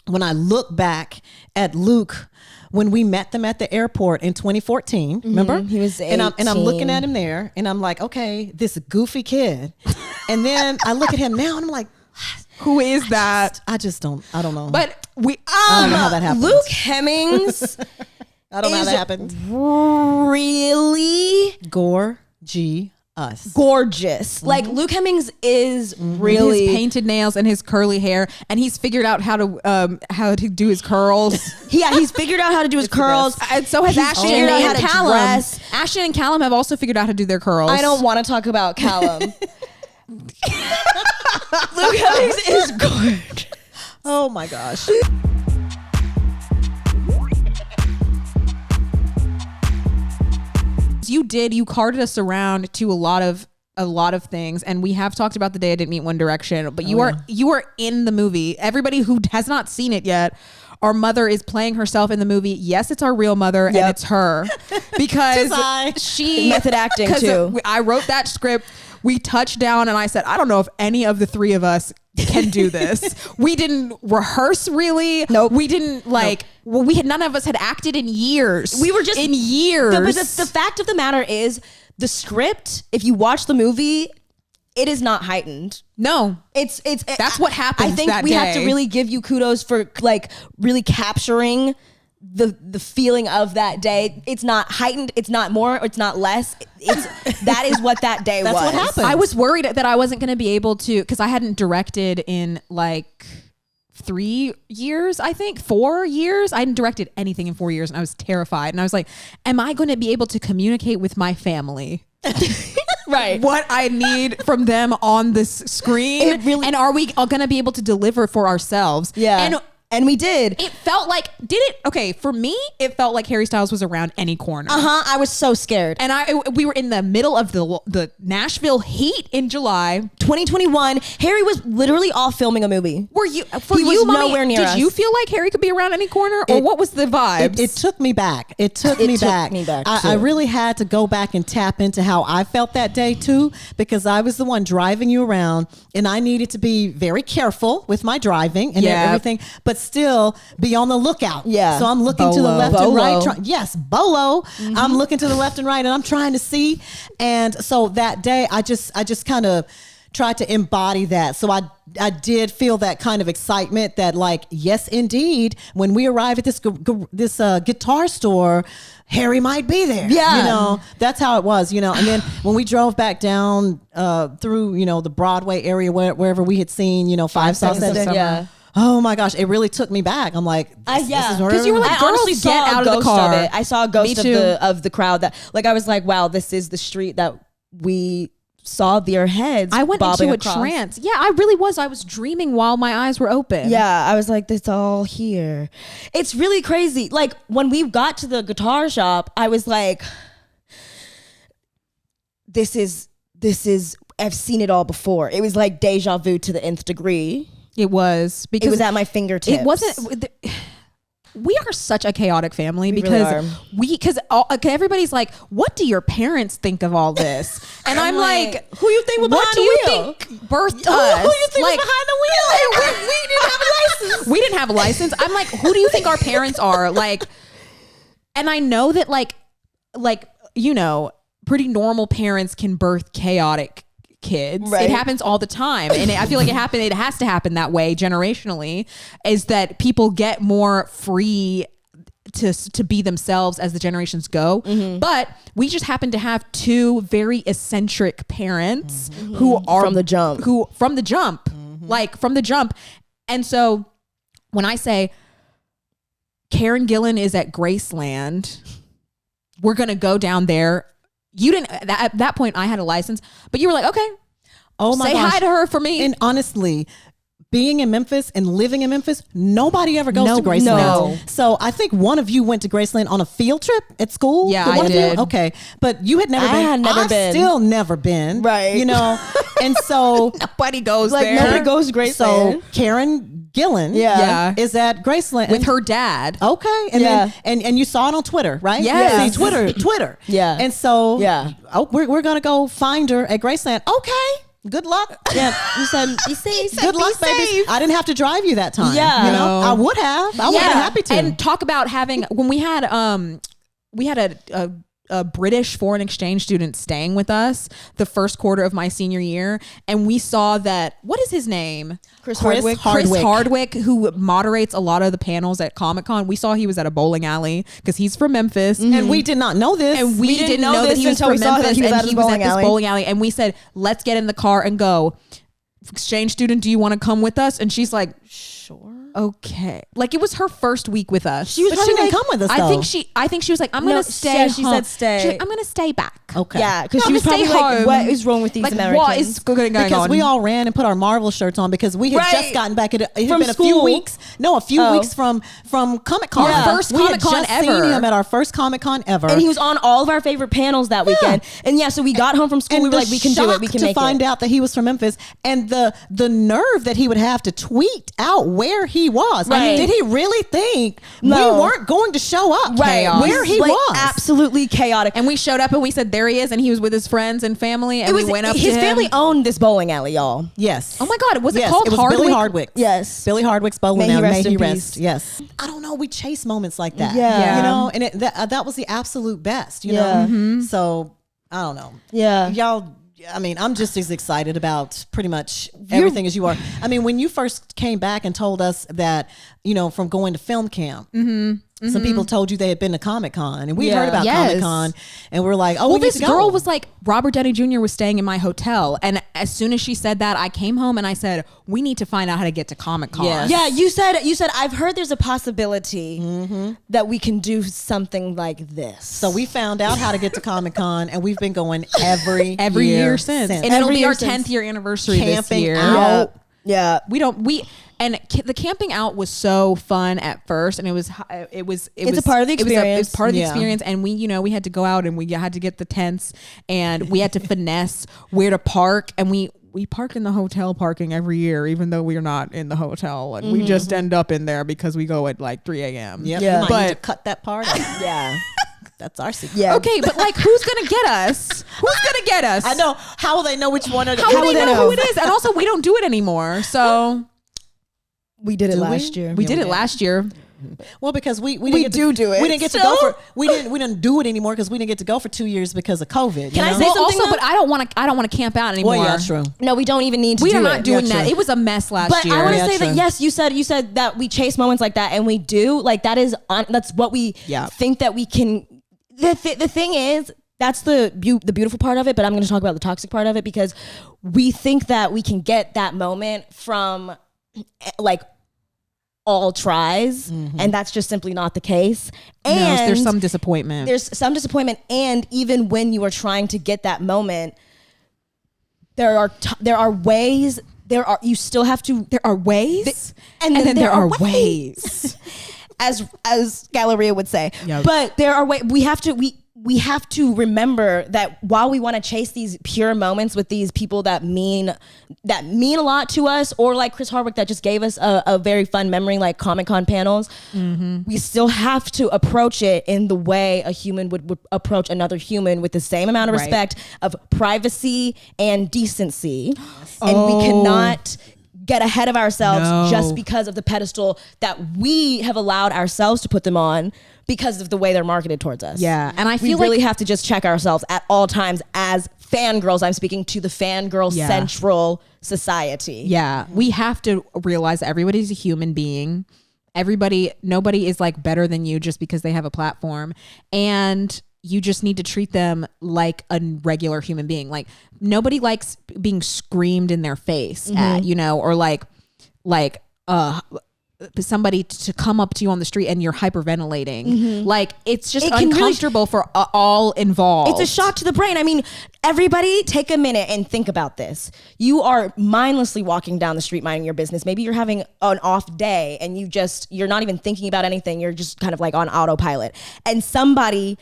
when I look back at Luke when we met them at the airport in 2014. Remember? He was and I'm 18. looking at him there, and I'm like, okay, this goofy kid. And then I look at him now, and I'm like, Who is that? I don't know. But we I don't know how that happened. Luke Hemmings I don't know how is that happened. really Us. gorgeous. Like Luke Hemmings is with really his painted nails and his curly hair, and he's figured out how to do his curls. he's figured out how to do his curls. And so has He's Ashton figured out how and to Callum. dress. Ashton and Callum have also figured out how to do their curls. I don't want to talk about Callum. Luke Hemmings is gorgeous. Oh my gosh. You carted us around to a lot of things, and we have talked about the day I didn't meet One Direction, but you are in the movie. Everybody who has not seen it yet, our mother is playing herself in the movie. Yes, it's our real mother, and it's her because she Method acting too. I wrote that script. We touched down, and I said, I don't know if any of the three of us can do this. We didn't rehearse really. Nope. We didn't well, none of us had acted in years. We were just in years. The fact of the matter is, the script, if you watch the movie, it is not heightened. No, It's that's what happened. I think that we have to day. really give you kudos for like really capturing the feeling of that day. It's not heightened. It's not more. It's not less. That is what that day was. what happened. I was worried that I wasn't going to be able to, because I hadn't directed in like 3 years, I think 4 years. I hadn't directed anything in 4 years, and I was terrified. And I was like, am I going to be able to communicate with my family? Right. What I need from them on this screen? It really- and are we going to be able to deliver for ourselves? Yeah. And we did. It felt like, okay, for me, it felt like Harry Styles was around any corner. I was so scared. And we were in the middle of the Nashville heat in July. 2021, Harry was literally off filming a movie. Were you, He was nowhere near did us. you feel like Harry could be around any corner, or what was the vibe? It took me back. It took me back. I too. really had to go back and tap into how I felt that day too, because I was the one driving you around, and I needed to be very careful with my driving and everything, but still be on the lookout. Yeah. So I'm looking to the Bolo. left and Bolo. right. Yes, Bolo. I'm looking to the left and right, and I'm trying to see. And so that day, I just kind of tried to embody that. So I did feel that kind of excitement that, like, yes, indeed, when we arrive at this guitar store, Harry might be there. Yeah. You know, that's how it was, you know. And then when we drove back down through, you know, the Broadway area, wherever we had seen, you know, Five Sauce that day. Yeah. Oh my gosh, it really took me back. I'm like, this is where because you were like, I girls, honestly get saw out a of the ghost car. of it. I saw a ghost Me of the crowd that, like, I was like, wow, this is the street that we saw their heads. I went bobbing into a across. trance. Yeah, I really was. I was dreaming while my eyes were open. Yeah, I was like, it's all here. It's really crazy. Like, when we got to the guitar shop, I was like, this is, I've seen it all before. It was like deja vu to the nth degree. It was, because It was at my fingertips. it wasn't. We are such a chaotic family We because really everybody's like, what do your parents think of all this? And I'm like, who you think was what behind do the you wheel? think birthed Who us? you think Like, was behind the wheel? We didn't have a license. we didn't have a license. I'm like, who do you think our parents are? Like, and I know that like, you know, pretty normal parents can birth chaotic kids. Right. It happens all the time. And I feel like it has to happen that way generationally, is that people get more free to be themselves as the generations go. But we just happen to have two very eccentric parents who are From the jump. Like from the jump. And so when I say Karen Gillan is at Graceland. We're going to go down there. You didn't, at that point I had a license, but you were like, okay. Oh my Say gosh. hi to her for me. And honestly, being in Memphis and living in Memphis, nobody ever goes to Graceland. No. So I think one of you went to Graceland on a field trip at school. Yeah, Did one I of you? did. Okay, but you had never I been. had never I've been. still never been. Right. You know, and so Nobody goes Like there. nobody goes to Graceland. so Karen Gillan, Yeah. is at Graceland With her dad. Okay, and Yeah. then and you saw it on Twitter, right? Yes. See, Twitter. Yeah. And so Yeah. oh, we're gonna go find her at Graceland. Okay. Good luck. Yeah, you said be safe. Good luck, baby. I didn't have to drive you that time. Yeah. You know, No. I would have. I would have been happy to. And talk about having, when we had a British foreign exchange student staying with us the first quarter of my senior year. And we saw that, what is his name? Chris Chris Hardwick. Chris Hardwick, who moderates a lot of the panels at Comic-Con. We saw he was at a bowling alley because he's from Memphis. And we did not know this. And we didn't know that he was until from we saw that Memphis he was and at his he was at bowling this alley. bowling alley. And we said, let's get in the car and go. Exchange student, do you want to come with us? And she's like, Sure. okay. Like, it was her first week with us. She was But she probably didn't like, come with us, I though. think she was like, I'm No, gonna stay. yeah, she home. said stay. She's like, I'm gonna stay back. Okay. Yeah, because No, she was I'm gonna probably stay like, home. what is wrong with these Like, Americans? what is going because on? we all ran and put our Marvel shirts on because we had Right. just gotten back. It had From been a few school. weeks. No, a few Oh. weeks from Comic-Con. Our first we had Comic-Con just seen ever. him at our first Comic-Con ever. And he was on all of our favorite panels that weekend. And yeah, so we got home from school. And We were the like, we can do it. We shock can to make find it. out that he was from Memphis, and the nerve that he would have to tweet out where he was. Right. Did he really think No. we weren't going to show up? Right. Where he Like, was? absolutely chaotic. And we showed up and we said, there he is. And he was with his friends and family. And it was we went up his to him. family owned this bowling alley, y'all. Yes. Oh my God. Was it Yes, called it was Hardwick? Billy Hardwick. Yes. Billy Hardwick's bowling May he alley. rest May he in rest. peace. Yes. I don't know. We chase moments like that. Yeah. You know, and that was the absolute best. You Yeah. know. So I don't know. Yeah. Y'all. I mean, I'm just as excited about pretty much everything as you are. I mean, when you first came back and told us that, you know, from going to film camp, some people told you they had been to Comic-Con, and we Yeah. heard about Yes. Comic-Con, and we're like, oh, Well, we need this to go. girl was like, Robert Downey Jr. was staying in my hotel. And as soon as she said that, I came home and I said, we need to find out how to get to Comic-Con. Yes. Yeah, you said I've heard there's a possibility that we can do something like this. So we found out how to get to Comic-Con, and we've been going every Year since. And it'll Every be year our since. 10th year anniversary this Camping year. out. Yeah. The camping out was so fun at first, and it was a part of the experience. It's part of the Yeah. experience, and we had to go out and we had to get the tents, and we had to finesse where to park, and we park in the hotel parking every year, even though we're not in the hotel, and we just end up in there because we go at like 3 a.m. Yep, Yeah. you might need to But- cut that part out. Yeah. That's our secret. Yeah. Okay, but like, who's gonna get us? Who's gonna get us? I know. How will they know which one? How will they know who it is? And also, we don't do it anymore. So We did it Do we? last year. we did it last year. Well, because we didn't get do to, do it. We didn't get to Still? go for we didn't do it anymore because we didn't get to go for 2 years because of COVID. Can I you know? say Well, something also, though? but I don't want to camp out anymore. Well, yeah, true. No, we don't even need to We do are it. not doing Yeah, that. true. It was a mess last But year. I want to Yeah, say true. that yes, you said that we chase moments like that, and we do. Like that is that's what we Yeah. think that we can. The thing is, that's the beautiful part of it. But I'm going to talk about the toxic part of it because we think that we can get that moment from like all tries, and that's just simply not the case. No, And there's some disappointment. there's some disappointment, and even when you are trying to get that moment, there are ways. You still have to. There are ways, And then then there there are are ways. as Galleria would say. Yep. But there are ways we have to remember that while we want to chase these pure moments with these people that mean a lot to us, or like Chris Hardwick that just gave us a very fun memory, like Comic-Con panels, we still have to approach it in the way a human would approach another human, with the same amount of Right. respect of privacy and decency. And we cannot get ahead of ourselves No. just because of the pedestal that we have allowed ourselves to put them on because of the way they're marketed towards us. Yeah, and I we feel really like have to just check ourselves at all times as fangirls. I'm speaking to the fangirl Yeah. central society. yeah, we have to realize that everybody's a human being. Nobody is like better than you just because they have a platform, and you just need to treat them like a regular human being. Like nobody likes being screamed in their face at, or like somebody to come up to you on the street and you're hyperventilating. Like it's just uncomfortable for all involved. It's a shock to the brain. I mean, everybody take a minute and think about this. You are mindlessly walking down the street minding your business. Maybe you're having an off day and you're not even thinking about anything. You're just kind of like on autopilot. And somebody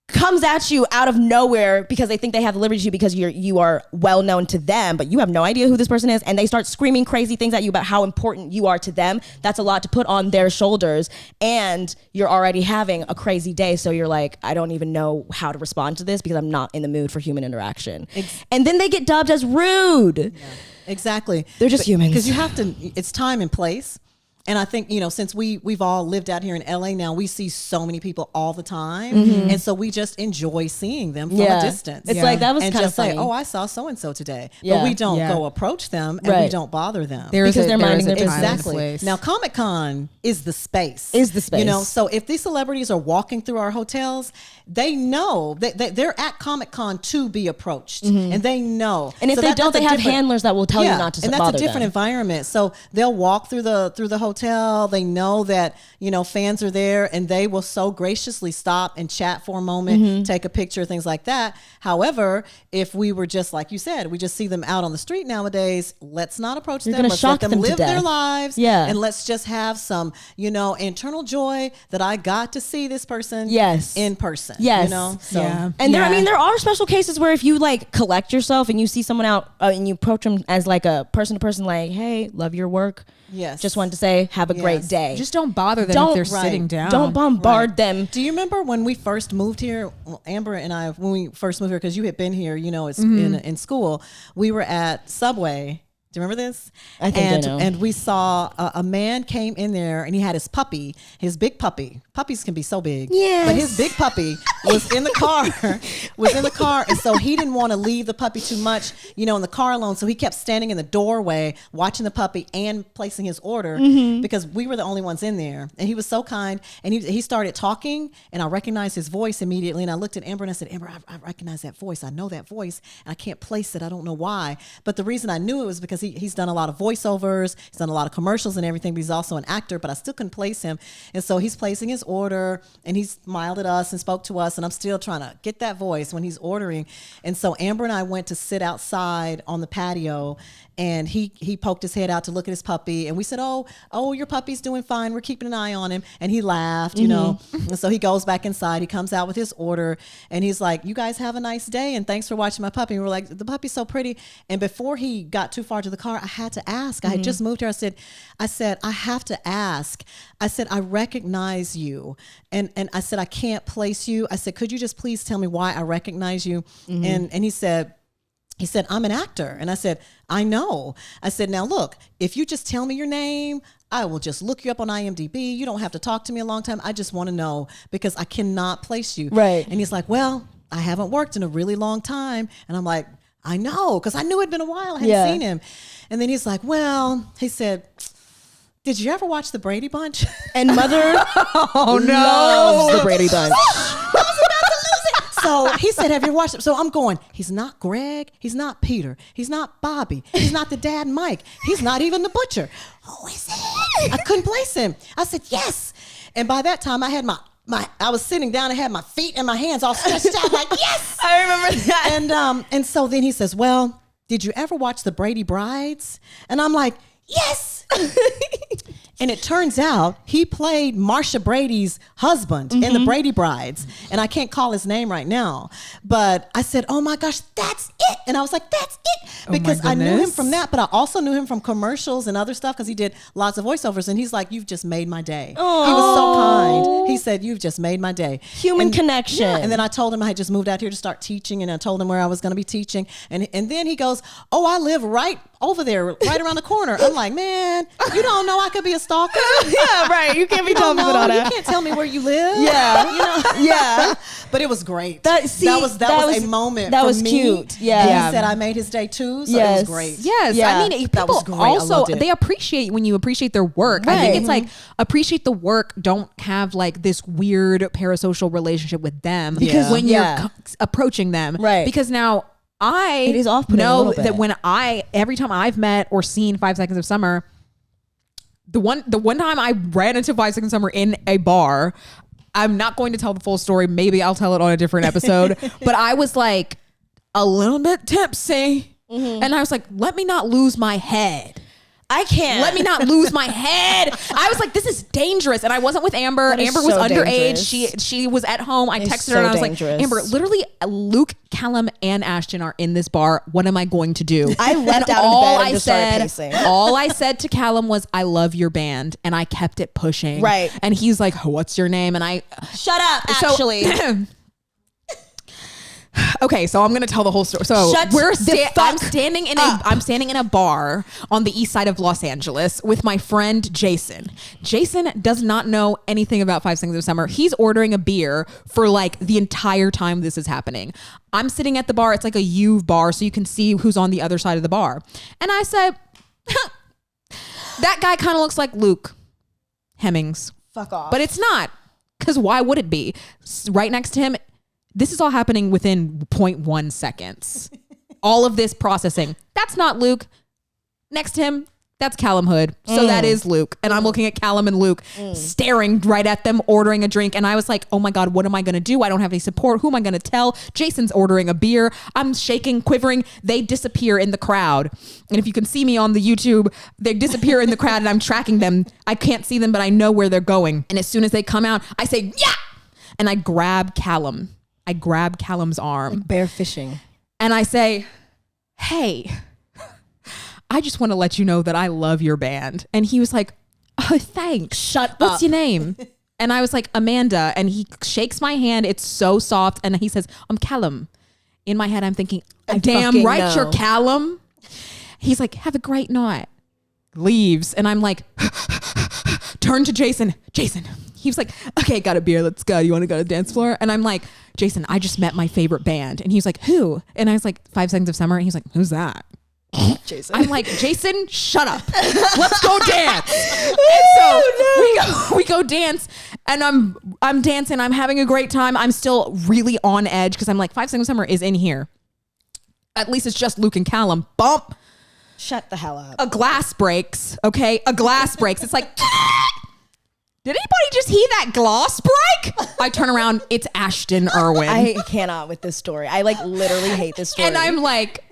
comes at you out of nowhere because they think they have the liberty to, because you are well known to them, but you have no idea who this person is, and they start screaming crazy things at you about how important you are to them. That's a lot to put on their shoulders, and you're already having a crazy day, so you're like, I don't even know how to respond to this because I'm not in the mood for human interaction. And then they get dubbed as rude. Yeah, exactly. They're just humans. Because you have to, it's time and place. And I think, since we've all lived out here in LA now, we see so many people all the time. And so we just enjoy seeing them from a distance. It's like, that was kind of just funny. say, oh, I saw so-and-so today. But we don't go approach them and we don't bother them. Because they're minding their business. Exactly. Now, Comic-Con is the space. So if these celebrities are walking through our hotels, they know that they're at Comic-Con to be approached. And they know. And if they don't, they have handlers that will tell you not to bother them. And that's a different environment. So they'll walk through the hotel. They know that, fans are there, and they will so graciously stop and chat for a moment, take a picture, things like that. However, if we were just, like you said, we just see them out on the street nowadays, let's not approach them. Let's let them live their lives. And let's just have some, internal joy that I got to see this person in person. And there are special cases where if you like collect yourself and you see someone out and you approach them as like a person to person, like, hey, love your work. Just wanted to say, have a great day. Just don't bother them if they're sitting down. Don't bombard them. Do you remember when we first moved here? Well, Amber and I, when we first moved here, because you had been here, it's in school, we were at Subway. Do you remember this? I think I know. And we saw a man came in there, and he had his puppy, his big puppy. Puppies can be so big. But his big puppy was in the car. And so he didn't want to leave the puppy too much, in the car alone. So he kept standing in the doorway, watching the puppy and placing his order because we were the only ones in there. And he was so kind. And he started talking, and I recognized his voice immediately. And I looked at Amber and I said, Amber, I recognize that voice. I know that voice, and I can't place it. I don't know why. But the reason I knew it was because he's done a lot of voiceovers. He's done a lot of commercials and everything, but he's also an actor, but I still couldn't place him. And so he's placing his order, and he smiled at us and spoke to us, and I'm still trying to get that voice when he's ordering. And so Amber and I went to sit outside on the patio, and he poked his head out to look at his puppy, and we said, oh, your puppy's doing fine. We're keeping an eye on him. And he laughed, And so he goes back inside. He comes out with his order, and he's like, you guys have a nice day, and thanks for watching my puppy. And we're like, the puppy's so pretty. And before he got too far to the car, I had to ask. I had just moved here. I said, I have to ask. I said, I recognize you. And I said, I can't place you. I said, could you just please tell me why I recognize you? And he said, I'm an actor. And I said, I know. I said, now look, if you just tell me your name, I will just look you up on IMDb. You don't have to talk to me a long time. I just want to know because I cannot place you. Right. And he's like, well, I haven't worked in a really long time. And I'm like, I know, because I knew it'd been a while. I hadn't seen him. And then he's like, well, he said, did you ever watch The Brady Bunch? And Mother loves The Brady Bunch. I was about to lose it. So he said, have you watched it? So I'm going, he's not Greg. He's not Peter. He's not Bobby. He's not the dad Mike. He's not even the butcher. Who is it? I couldn't place him. I said, yes. And by that time I had I was sitting down and had my feet and my hands all stretched out like, yes. I remember that. And so then he says, well, did you ever watch The Brady Brides? And I'm like, yes. And it turns out he played Marsha Brady's husband in The Brady Brides. And I can't call his name right now. But I said, oh my gosh, that's it. And I was like, that's it. Because I knew him from that, but I also knew him from commercials and other stuff because he did lots of voiceovers. And he's like, you've just made my day. Oh. He was so kind. He said, you've just made my day. Human connection. Yeah. And then I told him I had just moved out here to start teaching. And I told him where I was going to be teaching. And then he goes, oh, I live right over there, right around the corner. I'm like, man, you don't know I could be a stalker. Yeah, right. You can't be telling me all that. You can't tell me where you live. Yeah. Yeah. But it was great. That was a moment. That for was me. Cute. Yeah. And he said I made his day too. So it was great. Yes. Yeah. I mean, that was people great. also, they appreciate when you appreciate their work. Right. I think it's like appreciate the work. Don't have like this weird parasocial relationship with them because when you're approaching them. Right. Because now I it is off-putting a know little bit. that when every time I've met or seen 5 Seconds of Summer, the one time I ran into 5 Seconds of Summer in a bar, I'm not going to tell the full story. Maybe I'll tell it on a different episode. But I was like a little bit tipsy. And I was like, let me not lose my head. I can't. Let me not lose my head. I was like, this is dangerous. And I wasn't with Amber. Amber was underage. She was at home. I texted her and I was like, Amber, literally Luke, Callum, and Ashton are in this bar. What am I going to do? I leapt out of bed and just started pacing. All I said to Callum was, I love your band. And I kept it pushing. Right. And he's like, what's your name? And I... Shut up, actually. Okay, so I'm gonna tell the whole story. So I'm standing in a bar on the east side of Los Angeles with my friend Jason. Jason does not know anything about 5 Seconds of Summer. He's ordering a beer for like the entire time this is happening. I'm sitting at the bar. It's like a U bar, so you can see who's on the other side of the bar. And I said, that guy kind of looks like Luke Hemmings. Fuck off. But it's not, because why would it be? Right next to him. This is all happening within 0.1 seconds. All of this processing. That's not Luke. Next to him, that's Callum Hood. So that is Luke. And I'm looking at Callum and Luke staring right at them, ordering a drink. And I was like, oh my God, what am I going to do? I don't have any support. Who am I going to tell? Jason's ordering a beer. I'm shaking, quivering. They disappear in the crowd. And if you can see me on the YouTube, they disappear in the crowd and I'm tracking them. I can't see them, but I know where they're going. And as soon as they come out, I say, yeah! And I grab Callum. I grab Callum's arm. Like bear fishing. And I say, hey, I just want to let you know that I love your band. And he was like, oh, thanks. Shut up. What's your name? And I was like, Amanda. And he shakes my hand. It's so soft. And he says, I'm Callum. In my head, I'm thinking, damn right, you're Callum. He's like, have a great night. Leaves. And I'm like, turn to Jason. Jason. He was like, okay, got a beer. Let's go. You want to go to the dance floor? And I'm like, Jason, I just met my favorite band. And he's like, who? And I was like, 5 Seconds of Summer. And he's like, who's that? Jason. I'm like, Jason, shut up. Let's go dance. And so we go dance. And I'm dancing. I'm having a great time. I'm still really on edge because I'm like, 5 Seconds of Summer is in here. At least it's just Luke and Callum. Bump. Shut the hell up. A glass breaks. Okay. A glass breaks. It's like... Did anybody just hear that glass break? I turn around. It's Ashton Irwin. I cannot with this story. I like literally hate this story. And I'm like,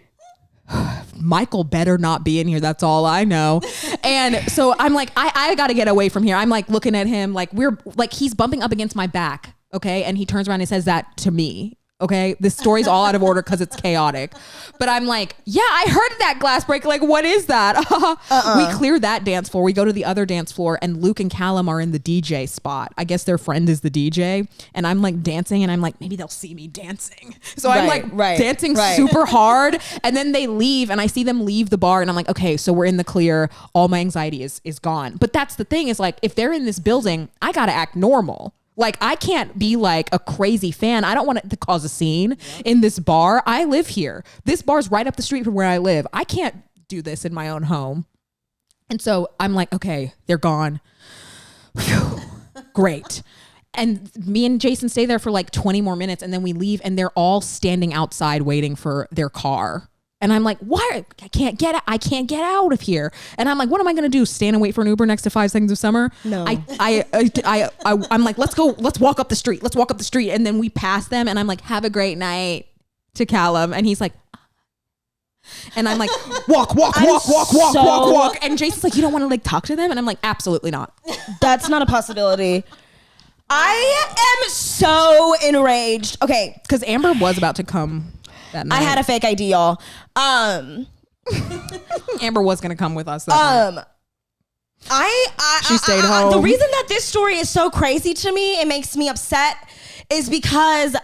Michael better not be in here. That's all I know. And so I'm like, I got to get away from here. I'm like looking at him like he's bumping up against my back. Okay. And he turns around and says that to me. Okay. This story's all out of order because it's chaotic. But I'm like, yeah, I heard that glass break. Like, what is that? We clear that dance floor. We go to the other dance floor and Luke and Callum are in the DJ spot. I guess their friend is the DJ. And I'm like dancing and I'm like, maybe they'll see me dancing. So I'm like dancing super hard. And then they leave and I see them leave the bar and I'm like, okay, so we're in the clear. All my anxiety is gone. But that's the thing is like, if they're in this building, I got to act normal. Like, I can't be like a crazy fan. I don't want it to cause a scene in this bar. I live here. This bar's right up the street from where I live. I can't do this in my own home. And so I'm like, okay, they're gone. Whew. Great. And me and Jason stay there for like 20 more minutes and then we leave and they're all standing outside waiting for their car. And I'm like, why? I can't get out of here. And I'm like, what am I going to do? Stand and wait for an Uber next to 5 Seconds of Summer? No. I'm like, let's walk up the street. Let's walk up the street. And then we pass them. And I'm like, have a great night to Callum. And he's like, and I'm like, walk. And Jason's like, you don't want to like talk to them? And I'm like, absolutely not. That's not a possibility. I am so enraged. Okay. Because Amber was about to come that night. I had a fake ID, y'all. Amber was going to come with us that night. She stayed home. The reason that this story is so crazy to me, it makes me upset, is because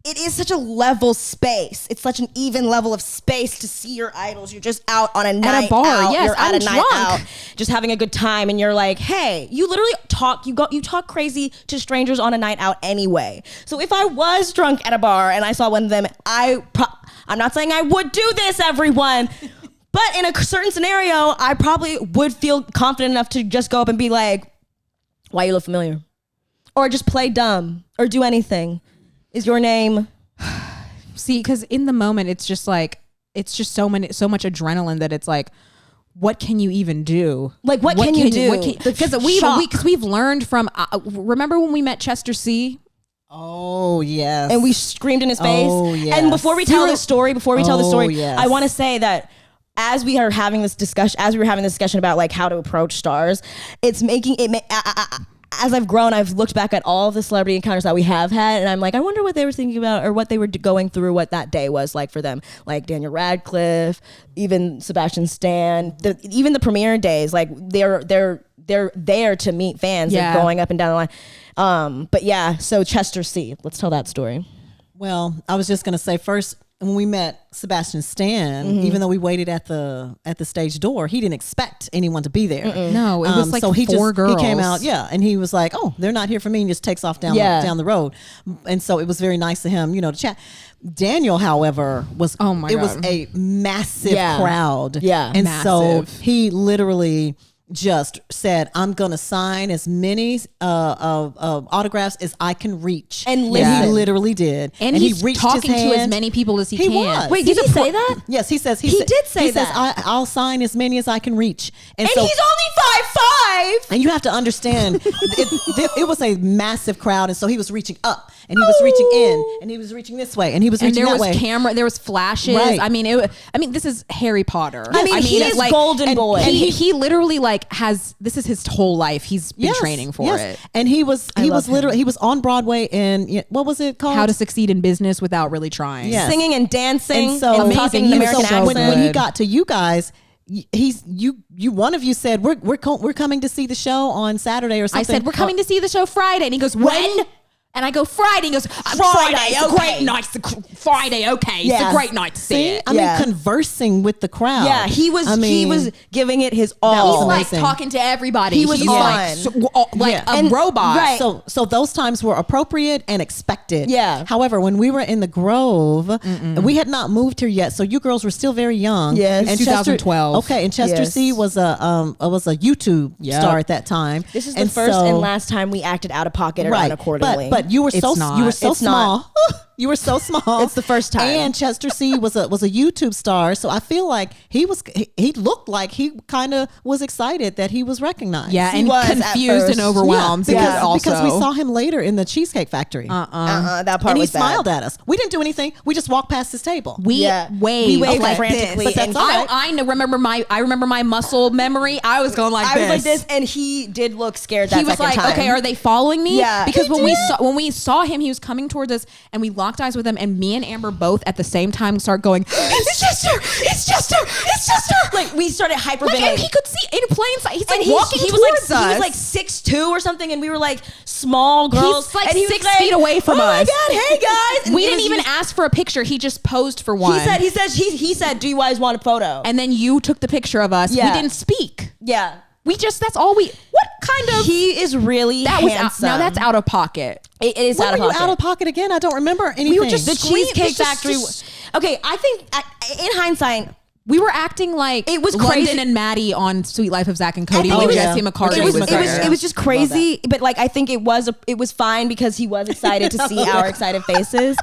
it is such a level space. It's such an even level of space to see your idols. You're just out on a night at a bar. Out. Yes, you're I'm at a drunk. night out, just having a good time, and you're like, hey, you literally talk. You talk crazy to strangers on a night out anyway. So if I was drunk at a bar and I saw one of them, I'm not saying I would do this, everyone. But in a certain scenario, I probably would feel confident enough to just go up and be like, why you look familiar? Or just play dumb or do anything. Is your name? See, because in the moment, it's just like, it's just so much adrenaline that it's like, what can you even do? Like, what can you do? Because we've learned from, remember when we met Chester C? Oh, yes. And we screamed in his face. Oh, yes. And before we tell the story, yes. I want to say that as we were having this discussion about like how to approach stars, it's making it, as I've grown, I've looked back at all of the celebrity encounters that we have had, and I'm like, I wonder what they were thinking about or what they were going through, what that day was like for them. Like Daniel Radcliffe, even Sebastian Stan, even the premiere days, like they're there to meet fans and going up and down the line. But yeah, so Chester C, let's tell that story. Well, I was just going to say first, when we met Sebastian Stan, even though we waited at the stage door, he didn't expect anyone to be there. No, it was like so four girls. He came out, and he was like, "Oh, they're not here for me," and just takes off down the road. And so it was very nice of him, to chat. Daniel, however, was it was a massive crowd, and so he literally just said, I'm going to sign as many autographs as I can reach. And he literally did. And he he's reached talking his to hand. as many people as he can. Was. Wait, did he say that? Yes, he says. He did say that. He says, I'll sign as many as I can reach. And so, he's only 5'5". And you have to understand, it was a massive crowd. And so he was reaching up. And he was reaching in. And he was reaching this way. And he was reaching that way. And there was there was flashes. Right. I mean, this is Harry Potter. He is like, golden boy. And he literally this is his whole life. He's been training for it. And he was on Broadway in, what was it called? How to Succeed in Business Without Really Trying. Yes. Singing and dancing and so and talking the American accent. When he got to you guys, one of you said we're coming to see the show on Saturday or something. I said we're coming to see the show Friday, and he goes, when? And I go, Friday. He goes, Friday, okay. Great night. Friday, okay. It's a great night to see it. I mean, conversing with the crowd. Yeah, he was giving it his all. He's like talking to everybody. He was like a robot. Right. So those times were appropriate and expected. Yeah. However, when we were in the Grove, we had not moved here yet, so you girls were still very young. Yes. And 2012. And Chester C was a YouTube star at that time. This is the first and last time we acted out of pocket or unaccordingly. But you were so small. You were so small. It's the first time. And Chester C was a YouTube star, so I feel like he looked like he kind of was excited that he was recognized. Yeah, and confused and overwhelmed. Because we saw him later in the Cheesecake Factory. That part and was he smiled at us. We didn't do anything. We just walked past his table. We waved like frantically. But that's all right. I remember my muscle memory. I was going like this. I was like this, and he did look scared. He was like, okay, are they following me? Yeah, because when we saw him, he was coming towards us, and we locked eyes with him, and me and Amber both at the same time start going, it's Chester, it's Chester, it's Chester. Like we started hyperventilating. And he could see in plain sight. He's like walking towards us. He was like 6'2" or something, and we were like small girls. He's like and he 6 feet away from us. Oh my God, hey guys. And we didn't even ask for a picture. He just posed for one. He said, do you guys want a photo? And then you took the picture of us. Yeah. We didn't speak. Yeah. That's all what kind of. He is really handsome. Now that's out of pocket. It is when out of pocket. When were you out of pocket again? I don't remember anything. We were just the Cheesecake Factory. Okay, I think in hindsight, we were acting like it was London crazy. and Maddie on Sweet Life of Zach and Cody when Jesse McCarthy it was there. It was just crazy, but like I think it was fine because he was excited to see our excited faces.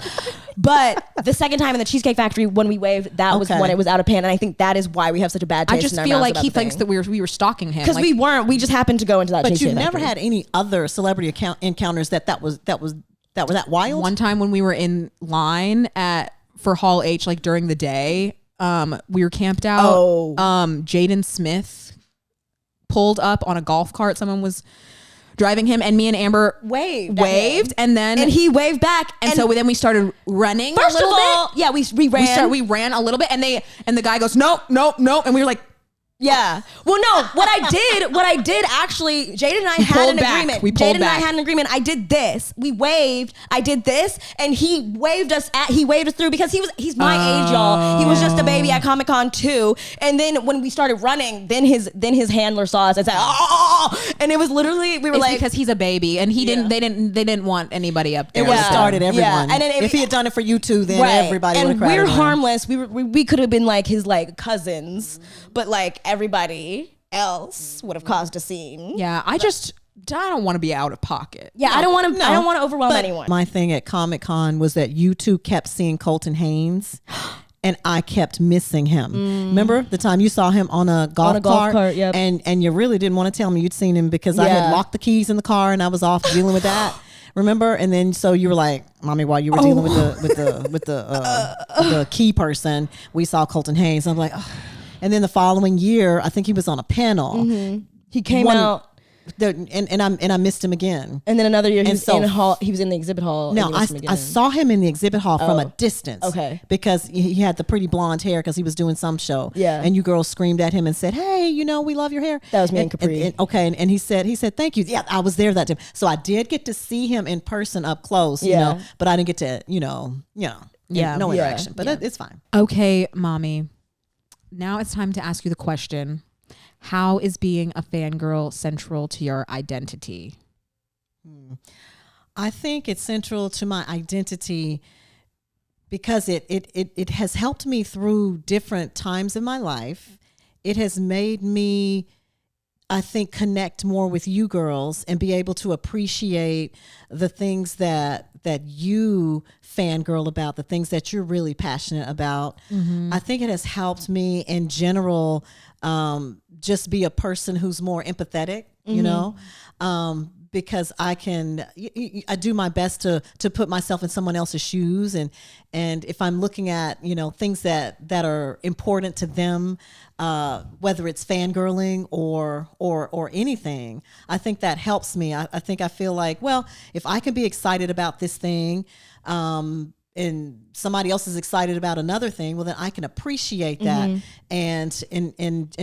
But the second time in the Cheesecake Factory when we waved, that was when it was out of pan, and I think that is why we have such a bad taste. I just in our feel mouths like he thinks that we were stalking him because we weren't. We just happened to go into that. But Cheesecake you never Factory. had any other celebrity encounters that were that wild. One time when we were in line for Hall H, like during the day, we were camped out. Jaden Smith pulled up on a golf cart. Someone was driving him, and me and Amber waved, and he waved back, and so then we started running. First a little of all, bit. yeah, we ran. We ran a little bit, and the guy goes, nope, and we were like. Yeah. Well, no, what I did actually, Jaden and I had an agreement. Jaden and I had an agreement. I did this. We waved. I did this, and he waved us through because he's my age, y'all. He was just a baby at Comic-Con too. And then when we started running, then his handler saw us and said, "Oh!" And it was literally we were like, because he's a baby, and they didn't want anybody up there. It would have started everyone. Yeah. And then if he had done it for you two, then everybody would have cried. And we're harmless. We could have been like his like cousins, but like everybody else would have caused a scene. Yeah, I don't want to be out of pocket. Yeah, I don't want to overwhelm anyone. My thing at Comic-Con was that you two kept seeing Colton Haynes. and I kept missing him. Remember the time you saw him on a golf cart? Yep. And you really didn't want to tell me you'd seen him because I had locked the keys in the car and I was off dealing with that. Remember? And then so you were like, Mommy, while you were dealing with the key person, we saw Colton Haynes. I'm like, oh. And then the following year, I think he was on a panel. He came out. And I missed him again. And then another year he was in the exhibit hall. No, I saw him in the exhibit hall from a distance. Okay. Because he had the pretty blonde hair because he was doing some show. Yeah. And you girls screamed at him and said, hey, we love your hair. That was me and Capri. And he said, thank you. Yeah, I was there that time. So I did get to see him in person up close, but I didn't get to, no interaction. But it's fine. Okay, Mommy. Now it's time to ask you the question. How is being a fangirl central to your identity? I think it's central to my identity because it has helped me through different times in my life. It has made me, I think, connect more with you girls and be able to appreciate the things that you fangirl about, the things that you're really passionate about. I think it has helped me in general just be a person who's more empathetic, because I do my best to put myself in someone else's shoes. And if I'm looking at, things that are important to them, whether it's fangirling or anything, I think that helps me. I think I feel like, well, if I can be excited about this thing, and somebody else is excited about another thing, well, then I can appreciate that. And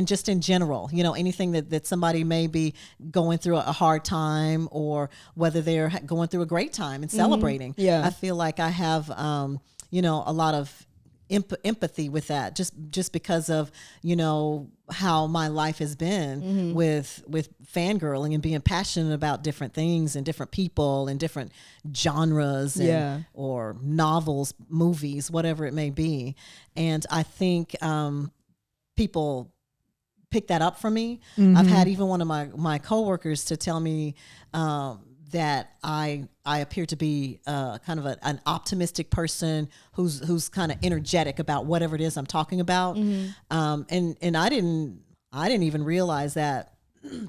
just in general, anything that somebody may be going through a hard time or whether they're going through a great time and celebrating. I feel like I have, a lot of empathy with that just because of, how my life has been with fangirling and being passionate about different things and different people and different genres or novels, movies, whatever it may be. And I think people pick that up from me. I've had even one of my coworkers to tell me that I appear to be kind of an optimistic person who's kind of energetic about whatever it is I'm talking about. And I didn't even realize that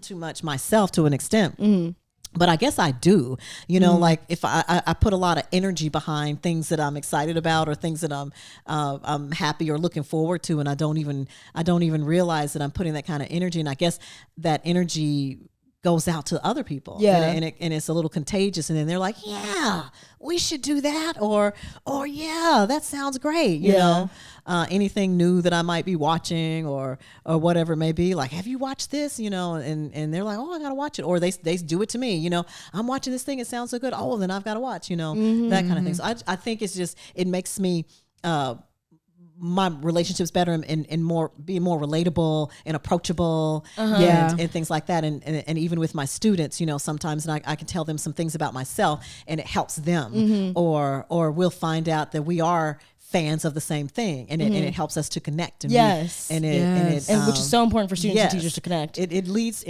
too much myself to an extent. But I guess I do, like if I put a lot of energy behind things that I'm excited about or things that I'm happy or looking forward to. And I don't even realize that I'm putting that kind of energy. And I guess that energy goes out to other people, and it's a little contagious, and then they're like, yeah, we should do that, or yeah, that sounds great, you know. Anything new that I might be watching or whatever it may be, like, have you watched this, and they're like, oh, I gotta watch it, or they do it to me, I'm watching this thing, it sounds so good, oh, then I've got to watch, that kind of thing. So I think it makes me my relationships better and more being more relatable and approachable and things like that. And even with my students, sometimes I can tell them some things about myself and it helps them or we'll find out that we are fans of the same thing, and it helps us to connect. And which is so important for students and teachers to connect. It leads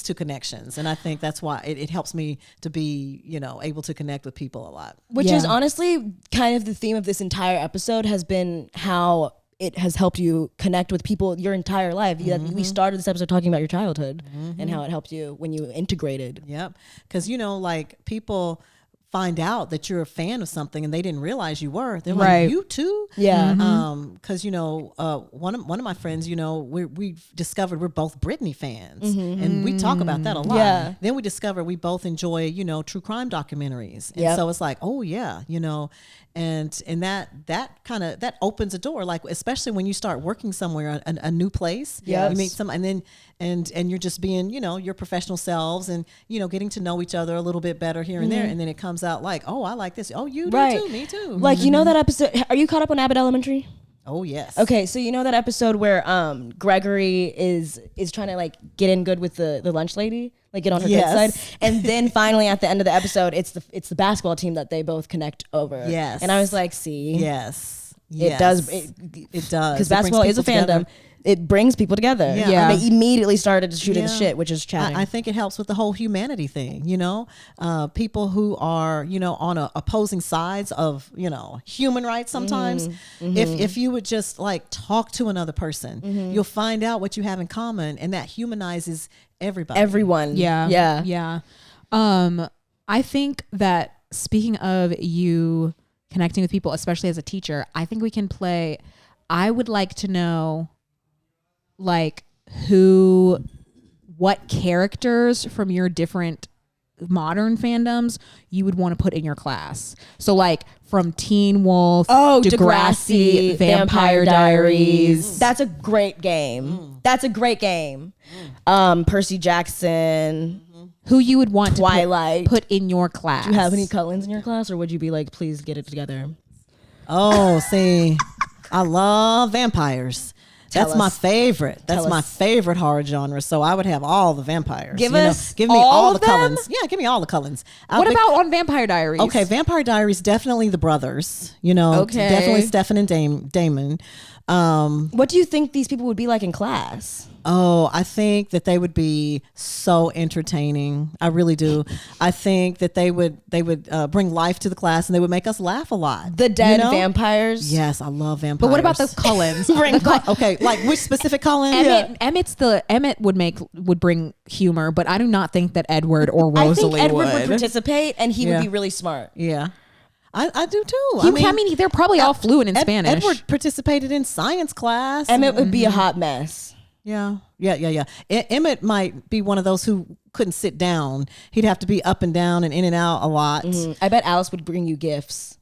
to connections, and I think that's why it helps me to be able to connect with people a lot. Which is honestly kind of the theme of this entire episode has been how it has helped you connect with people your entire life. We started this episode talking about your childhood and how it helped you when you integrated. Yep, because like people find out that you're a fan of something and they didn't realize you were. They're like, you too? Yeah. Because one of my friends, we've discovered we're both Britney fans, and we talk about that a lot. Yeah. Then we discover we both enjoy true crime documentaries, and so it's like, oh yeah, and that opens a door, like especially when you start working somewhere, a new place. Yeah. You meet some, and then and you're just being your professional selves, and getting to know each other a little bit better here and there, and then it comes out like, oh, I like this. Oh, you do too. Me too. Like that episode. Are you caught up on Abbott Elementary? Oh yes. Okay, so that episode where Gregory is trying to like get in good with the lunch lady, like get on her good side, and then finally at the end of the episode, it's the basketball team that they both connect over. Yes. And I was like, see, yes. It does. It does. Because basketball is a fandom. It brings people together. Yeah. And they immediately started shooting the shit, which is chatting. I think it helps with the whole humanity thing, people who are, on opposing sides of, human rights sometimes. If you would just like talk to another person, you'll find out what you have in common, and that humanizes everybody. Everyone. Yeah. I think that speaking of you connecting with people, especially as a teacher, I think we can play. I would like to know, like, what characters from your different modern fandoms you would want to put in your class. So like from Teen Wolf, Degrassi, Vampire Diaries. That's a great game. That's a great game. Percy Jackson. Who you would want Twilight. to put in your class. Do you have any Cullens in your class, or would you be like, please get it together? Oh, see, I love vampires. That's my favorite. That's my favorite horror genre. So I would have all the vampires. Give me all the Cullens. Yeah, give me all the Cullens. What about on Vampire Diaries? Okay, Vampire Diaries, definitely the brothers. Definitely Stefan and Damon. What do you think these people would be like in class? Oh, I think that they would be so entertaining. I really do. I think that they would bring life to the class, and they would make us laugh a lot. The dead vampires. Yes, I love vampires. But what about the Cullens? Okay, like which specific Cullen? Emmett would bring humor, but I do not think that Edward or Rosalie I think Edward would participate, and he would be really smart. Yeah. I do too. I mean, they're probably all fluent in Spanish. Edward participated in science class. Emmett would be a hot mess. Yeah. Emmett might be one of those who couldn't sit down. He'd have to be up and down and in and out a lot. I bet Alice would bring you gifts.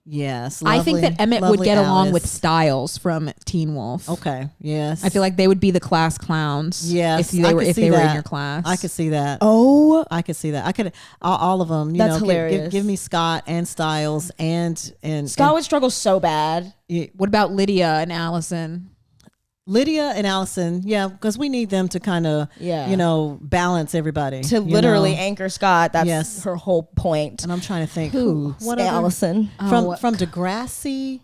Yes. I think that Emmett would get along with Styles from Teen Wolf. Okay. Yes. I feel like they would be the class clowns. Yes. If they were in your class. I could see that. Oh, I could see that. I could all of them. That's hilarious. Give me Scott and Styles and Scott would struggle so bad. What about Lydia and Allison? Lydia and Allison, because we need them to kind of, balance everybody. To literally anchor Scott. That's her whole point. And I'm trying to think who? What Allison? From Degrassi.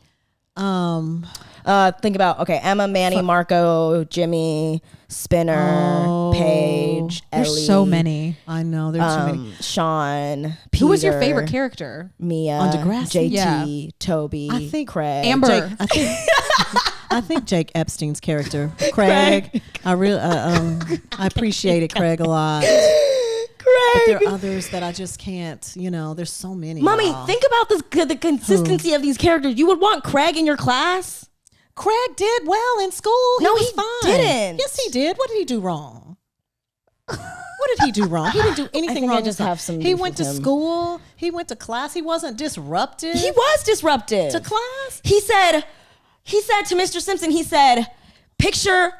Think about, Emma, Manny, Marco, Jimmy, Spinner, Paige, Ellie. There's so many. I know, there's too many. Sean, Peter. Who was your favorite character? Mia, on Degrassi? JT, Toby, I think Craig. Amber. I think Jake Epstein's character, Craig. I really, I appreciated Craig a lot. But there are others that I just can't. There's so many. Mommy, think about the consistency of these characters. You would want Craig in your class? Craig did well in school. No, he was he fine. didn't. Yes, he did. What did he do wrong? What did he do wrong? He didn't do anything wrong. I just have some. He went to school. He went to class. He wasn't disruptive. He was disruptive to class. He said to Mr. Simpson, he said, picture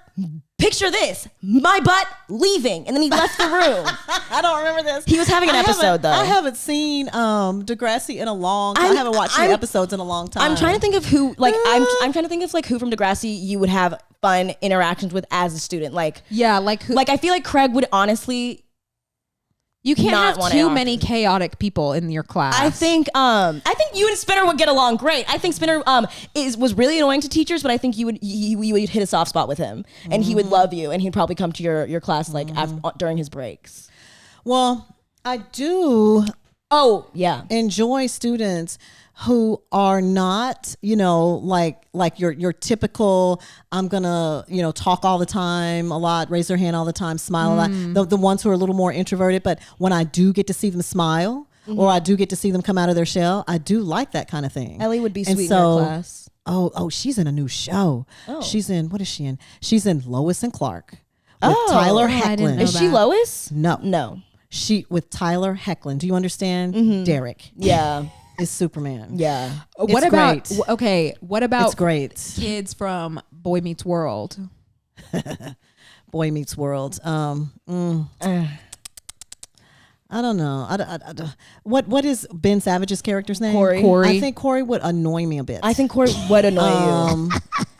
this, my butt leaving. And then he left the room. I don't remember this. He was having an episode though. I haven't seen Degrassi in a long time. I haven't watched the episodes in a long time. I'm trying to think of who, I'm trying to think of who from Degrassi you would have fun interactions with as a student. Who? I feel like Craig would honestly. You can't have too many chaotic people in your class. I think you and Spinner would get along great. I think Spinner was really annoying to teachers, but I think you would hit a soft spot with him, and he would love you, and he'd probably come to your class during his breaks. Well, I do. Oh yeah, enjoy students who are not, like your typical, I'm gonna, talk all the time a lot, raise their hand all the time, smile a lot. The ones who are a little more introverted, but when I do get to see them smile, or I do get to see them come out of their shell, I do like that kind of thing. Ellie would be sweet in your class. Oh, she's in a new show. Oh. She's in, what is she in? She's in Lois and Clark with Oh, Tyler I Hoechlin. didn't know Is she that. Lois? No. She with Tyler Hoechlin. Do you understand? Derek. Yeah. Is Superman. Yeah. What about It's great. kids from Boy Meets World? Boy Meets World. I don't know. What is Ben Savage's character's name? Corey. I think Corey would annoy me a bit. I think Corey would annoy you.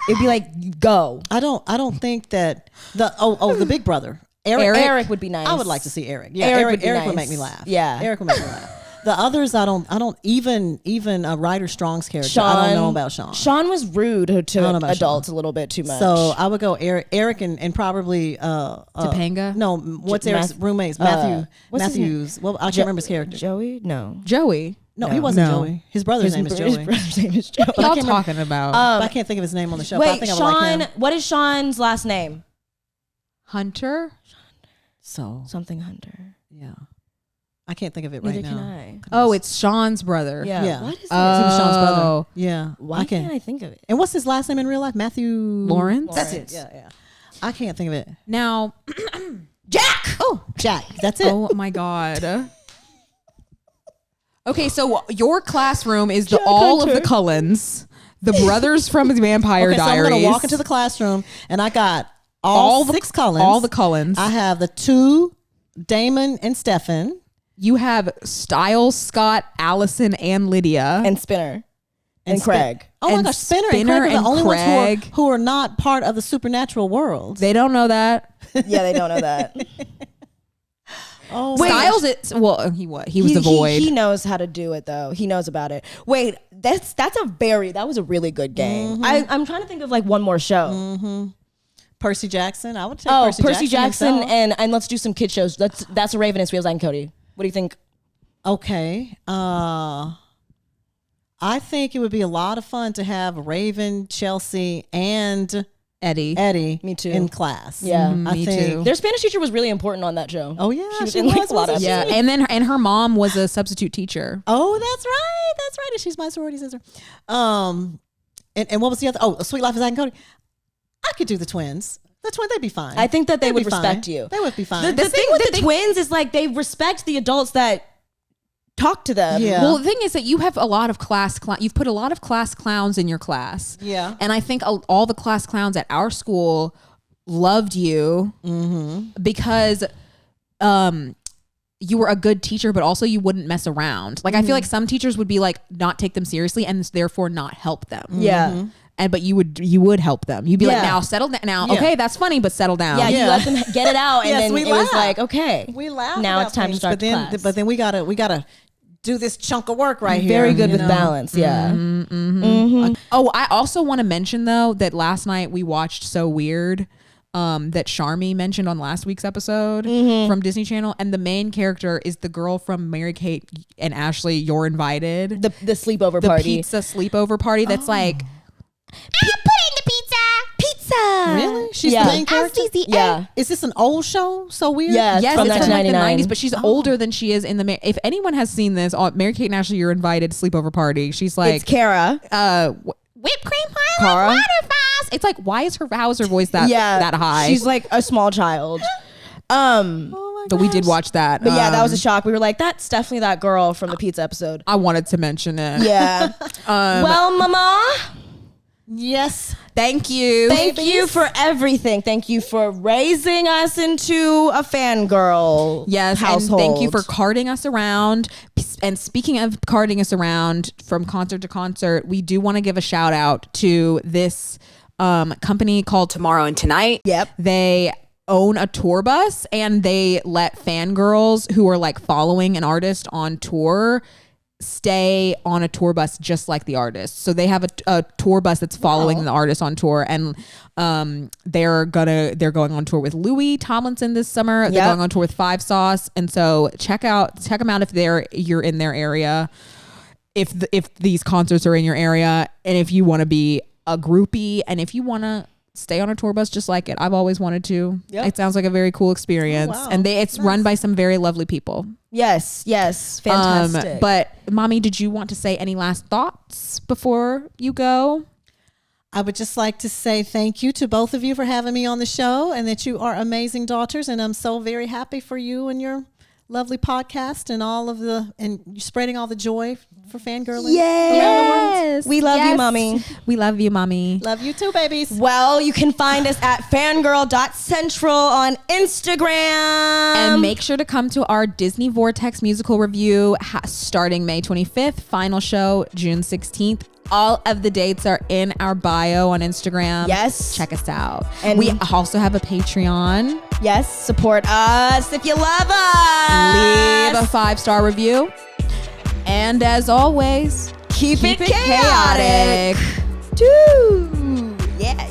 It'd be like, go. I don't think that the big brother. Eric would be nice. I would like to see Eric. Yeah, Eric would Eric be would nice. make me laugh. Yeah. Eric would make me laugh. The others, I don't even Ryder Strong's character. I don't know about Sean. Sean was rude to adults a little bit too much. So I would go Eric and probably Topanga. No, what's Eric's roommates? Matthews. Well, I can't remember his character. Joey? No. Joey. No, he wasn't Joey. His brother's name is Joey. His brother's name is Joey. What y'all talking about? But I can't think of his name on the show. Wait, but I think I would like him. What is Sean's last name? Hunter. So Something Hunter. yeah, I can't think of it right Neither now. can I. Oh, it's Sean's brother. Yeah. What is it? He was Sean's brother. Oh. Yeah. Why can't I think of it? And what's his last name in real life? Matthew Lawrence? That's it. Yeah. I can't think of it. Now, Jack! Oh, Jack. That's it. oh my God. Okay, so your classroom is the Jack all Hunter. of the Cullens, the brothers from the Vampire Okay, so I'm Diaries. gonna walk into the classroom and I got all 6 Cullens. All the Cullens. I have the 2 Damon and Stefan. You have Styles, Scott, Allison, and Lydia. And Spinner. And Craig. Oh my And gosh, Spinner and Spinner Craig are the and only ones Craig. who are not part of the supernatural world. They don't know that. Yeah, they don't know that. Oh, Wait, Styles, he was the void. He knows how to do it though. He knows about it. Wait, that was a really good game. Mm-hmm. I'm trying to think of like one more show. Percy Jackson. I would take Percy Jackson himself. and let's do some kid shows. That's a Raven and Sweet and Cody. What do you think? Okay. I think it would be a lot of fun to have Raven, Chelsea, and Eddie. Me too. in class. Yeah. I Me think. too. Their Spanish teacher was really important on that show. Oh yeah, She was in, like, a lot of- wasn't Yeah, she? and her mom was a substitute teacher. Oh, that's right. That's right. And she's my sorority sister. And what was the other? Oh, Sweet Life of Zack and Cody. I could do the twins. The twins, they'd be fine. I think that they They'd would be fine. respect you. They would be fine. The thing with the twins is like they respect the adults that talk to them. Yeah. Well, the thing is that you have a lot of you've put a lot of class clowns in your class. Yeah. And I think all the class clowns at our school loved you because you were a good teacher, but also you wouldn't mess around. Like, I feel like some teachers would be like, not take them seriously and therefore not help them. Yeah. But you would help them. You'd be like, Yeah. now settle down. Now, Yeah. okay, that's funny, but settle down. Yeah, you let them get it out, and Yes, then we it was laugh. like, okay, We laugh. Now about it's time to things, start class. But then we gotta do this chunk of work right here. Very good you with know? balance. Yeah. Oh, I also want to mention though that last night we watched So Weird, that Charmy mentioned on last week's episode from Disney Channel, and the main character is the girl from Mary-Kate and Ashley. You're Invited. The sleepover The party. pizza sleepover party. That's like, Really? She's the main character. Yeah. Is this an old show? So weird. Yeah. yes, from it's from like the 1999. 90s, but she's older than she is in the. If anyone has seen this, Mary-Kate and Ashley, You're Invited sleepover party. She's like, It's Kara. whipped cream pie Cara? with waterfalls. It's like, how is her voice that high? She's like a small child. But we did watch that. But yeah, that was a shock. We were like, that's definitely that girl from the pizza episode. I wanted to mention it. Yeah. Well, Mama, Yes. Thank you. thank you for everything. Thank you for raising us into a fangirl Yes, household. and thank you for carting us around. And speaking of carting us around from concert to concert, we do want to give a shout out to this company called Tomorrow and Tonight. Yep. They own a tour bus and they let fangirls who are like following an artist on tour stay on a tour bus just like the artist. So they have a tour bus that's following the artist on tour, and they're going on tour with Louis Tomlinson this summer. They're going on tour with Five Sauce, and so check them out if you're in their area. If these concerts are in your area, and if you want to be a groupie, and if you want to stay on a tour bus just like it, I've always wanted to. Yep. It sounds like a very cool experience, wow. and it's run by some very lovely people. Yes. Fantastic. But Mommy, did you want to say any last thoughts before you go? I would just like to say thank you to both of you for having me on the show, and that you are amazing daughters. And I'm so very happy for you and your lovely podcast and spreading all the joy for fangirling. Yes. We love you, Mommy. We love you, Mommy. Love you too, babies. Well, you can find us at fangirl.central on Instagram. And make sure to come to our Disney Vortex musical review starting May 25th, final show June 16th. All of the dates are in our bio on Instagram. Yes. Check us out. And we also have a Patreon. Yes, support us if you love us. Leave a 5-star review. And as always, keep it chaotic. chaotic. Dude. Yeah.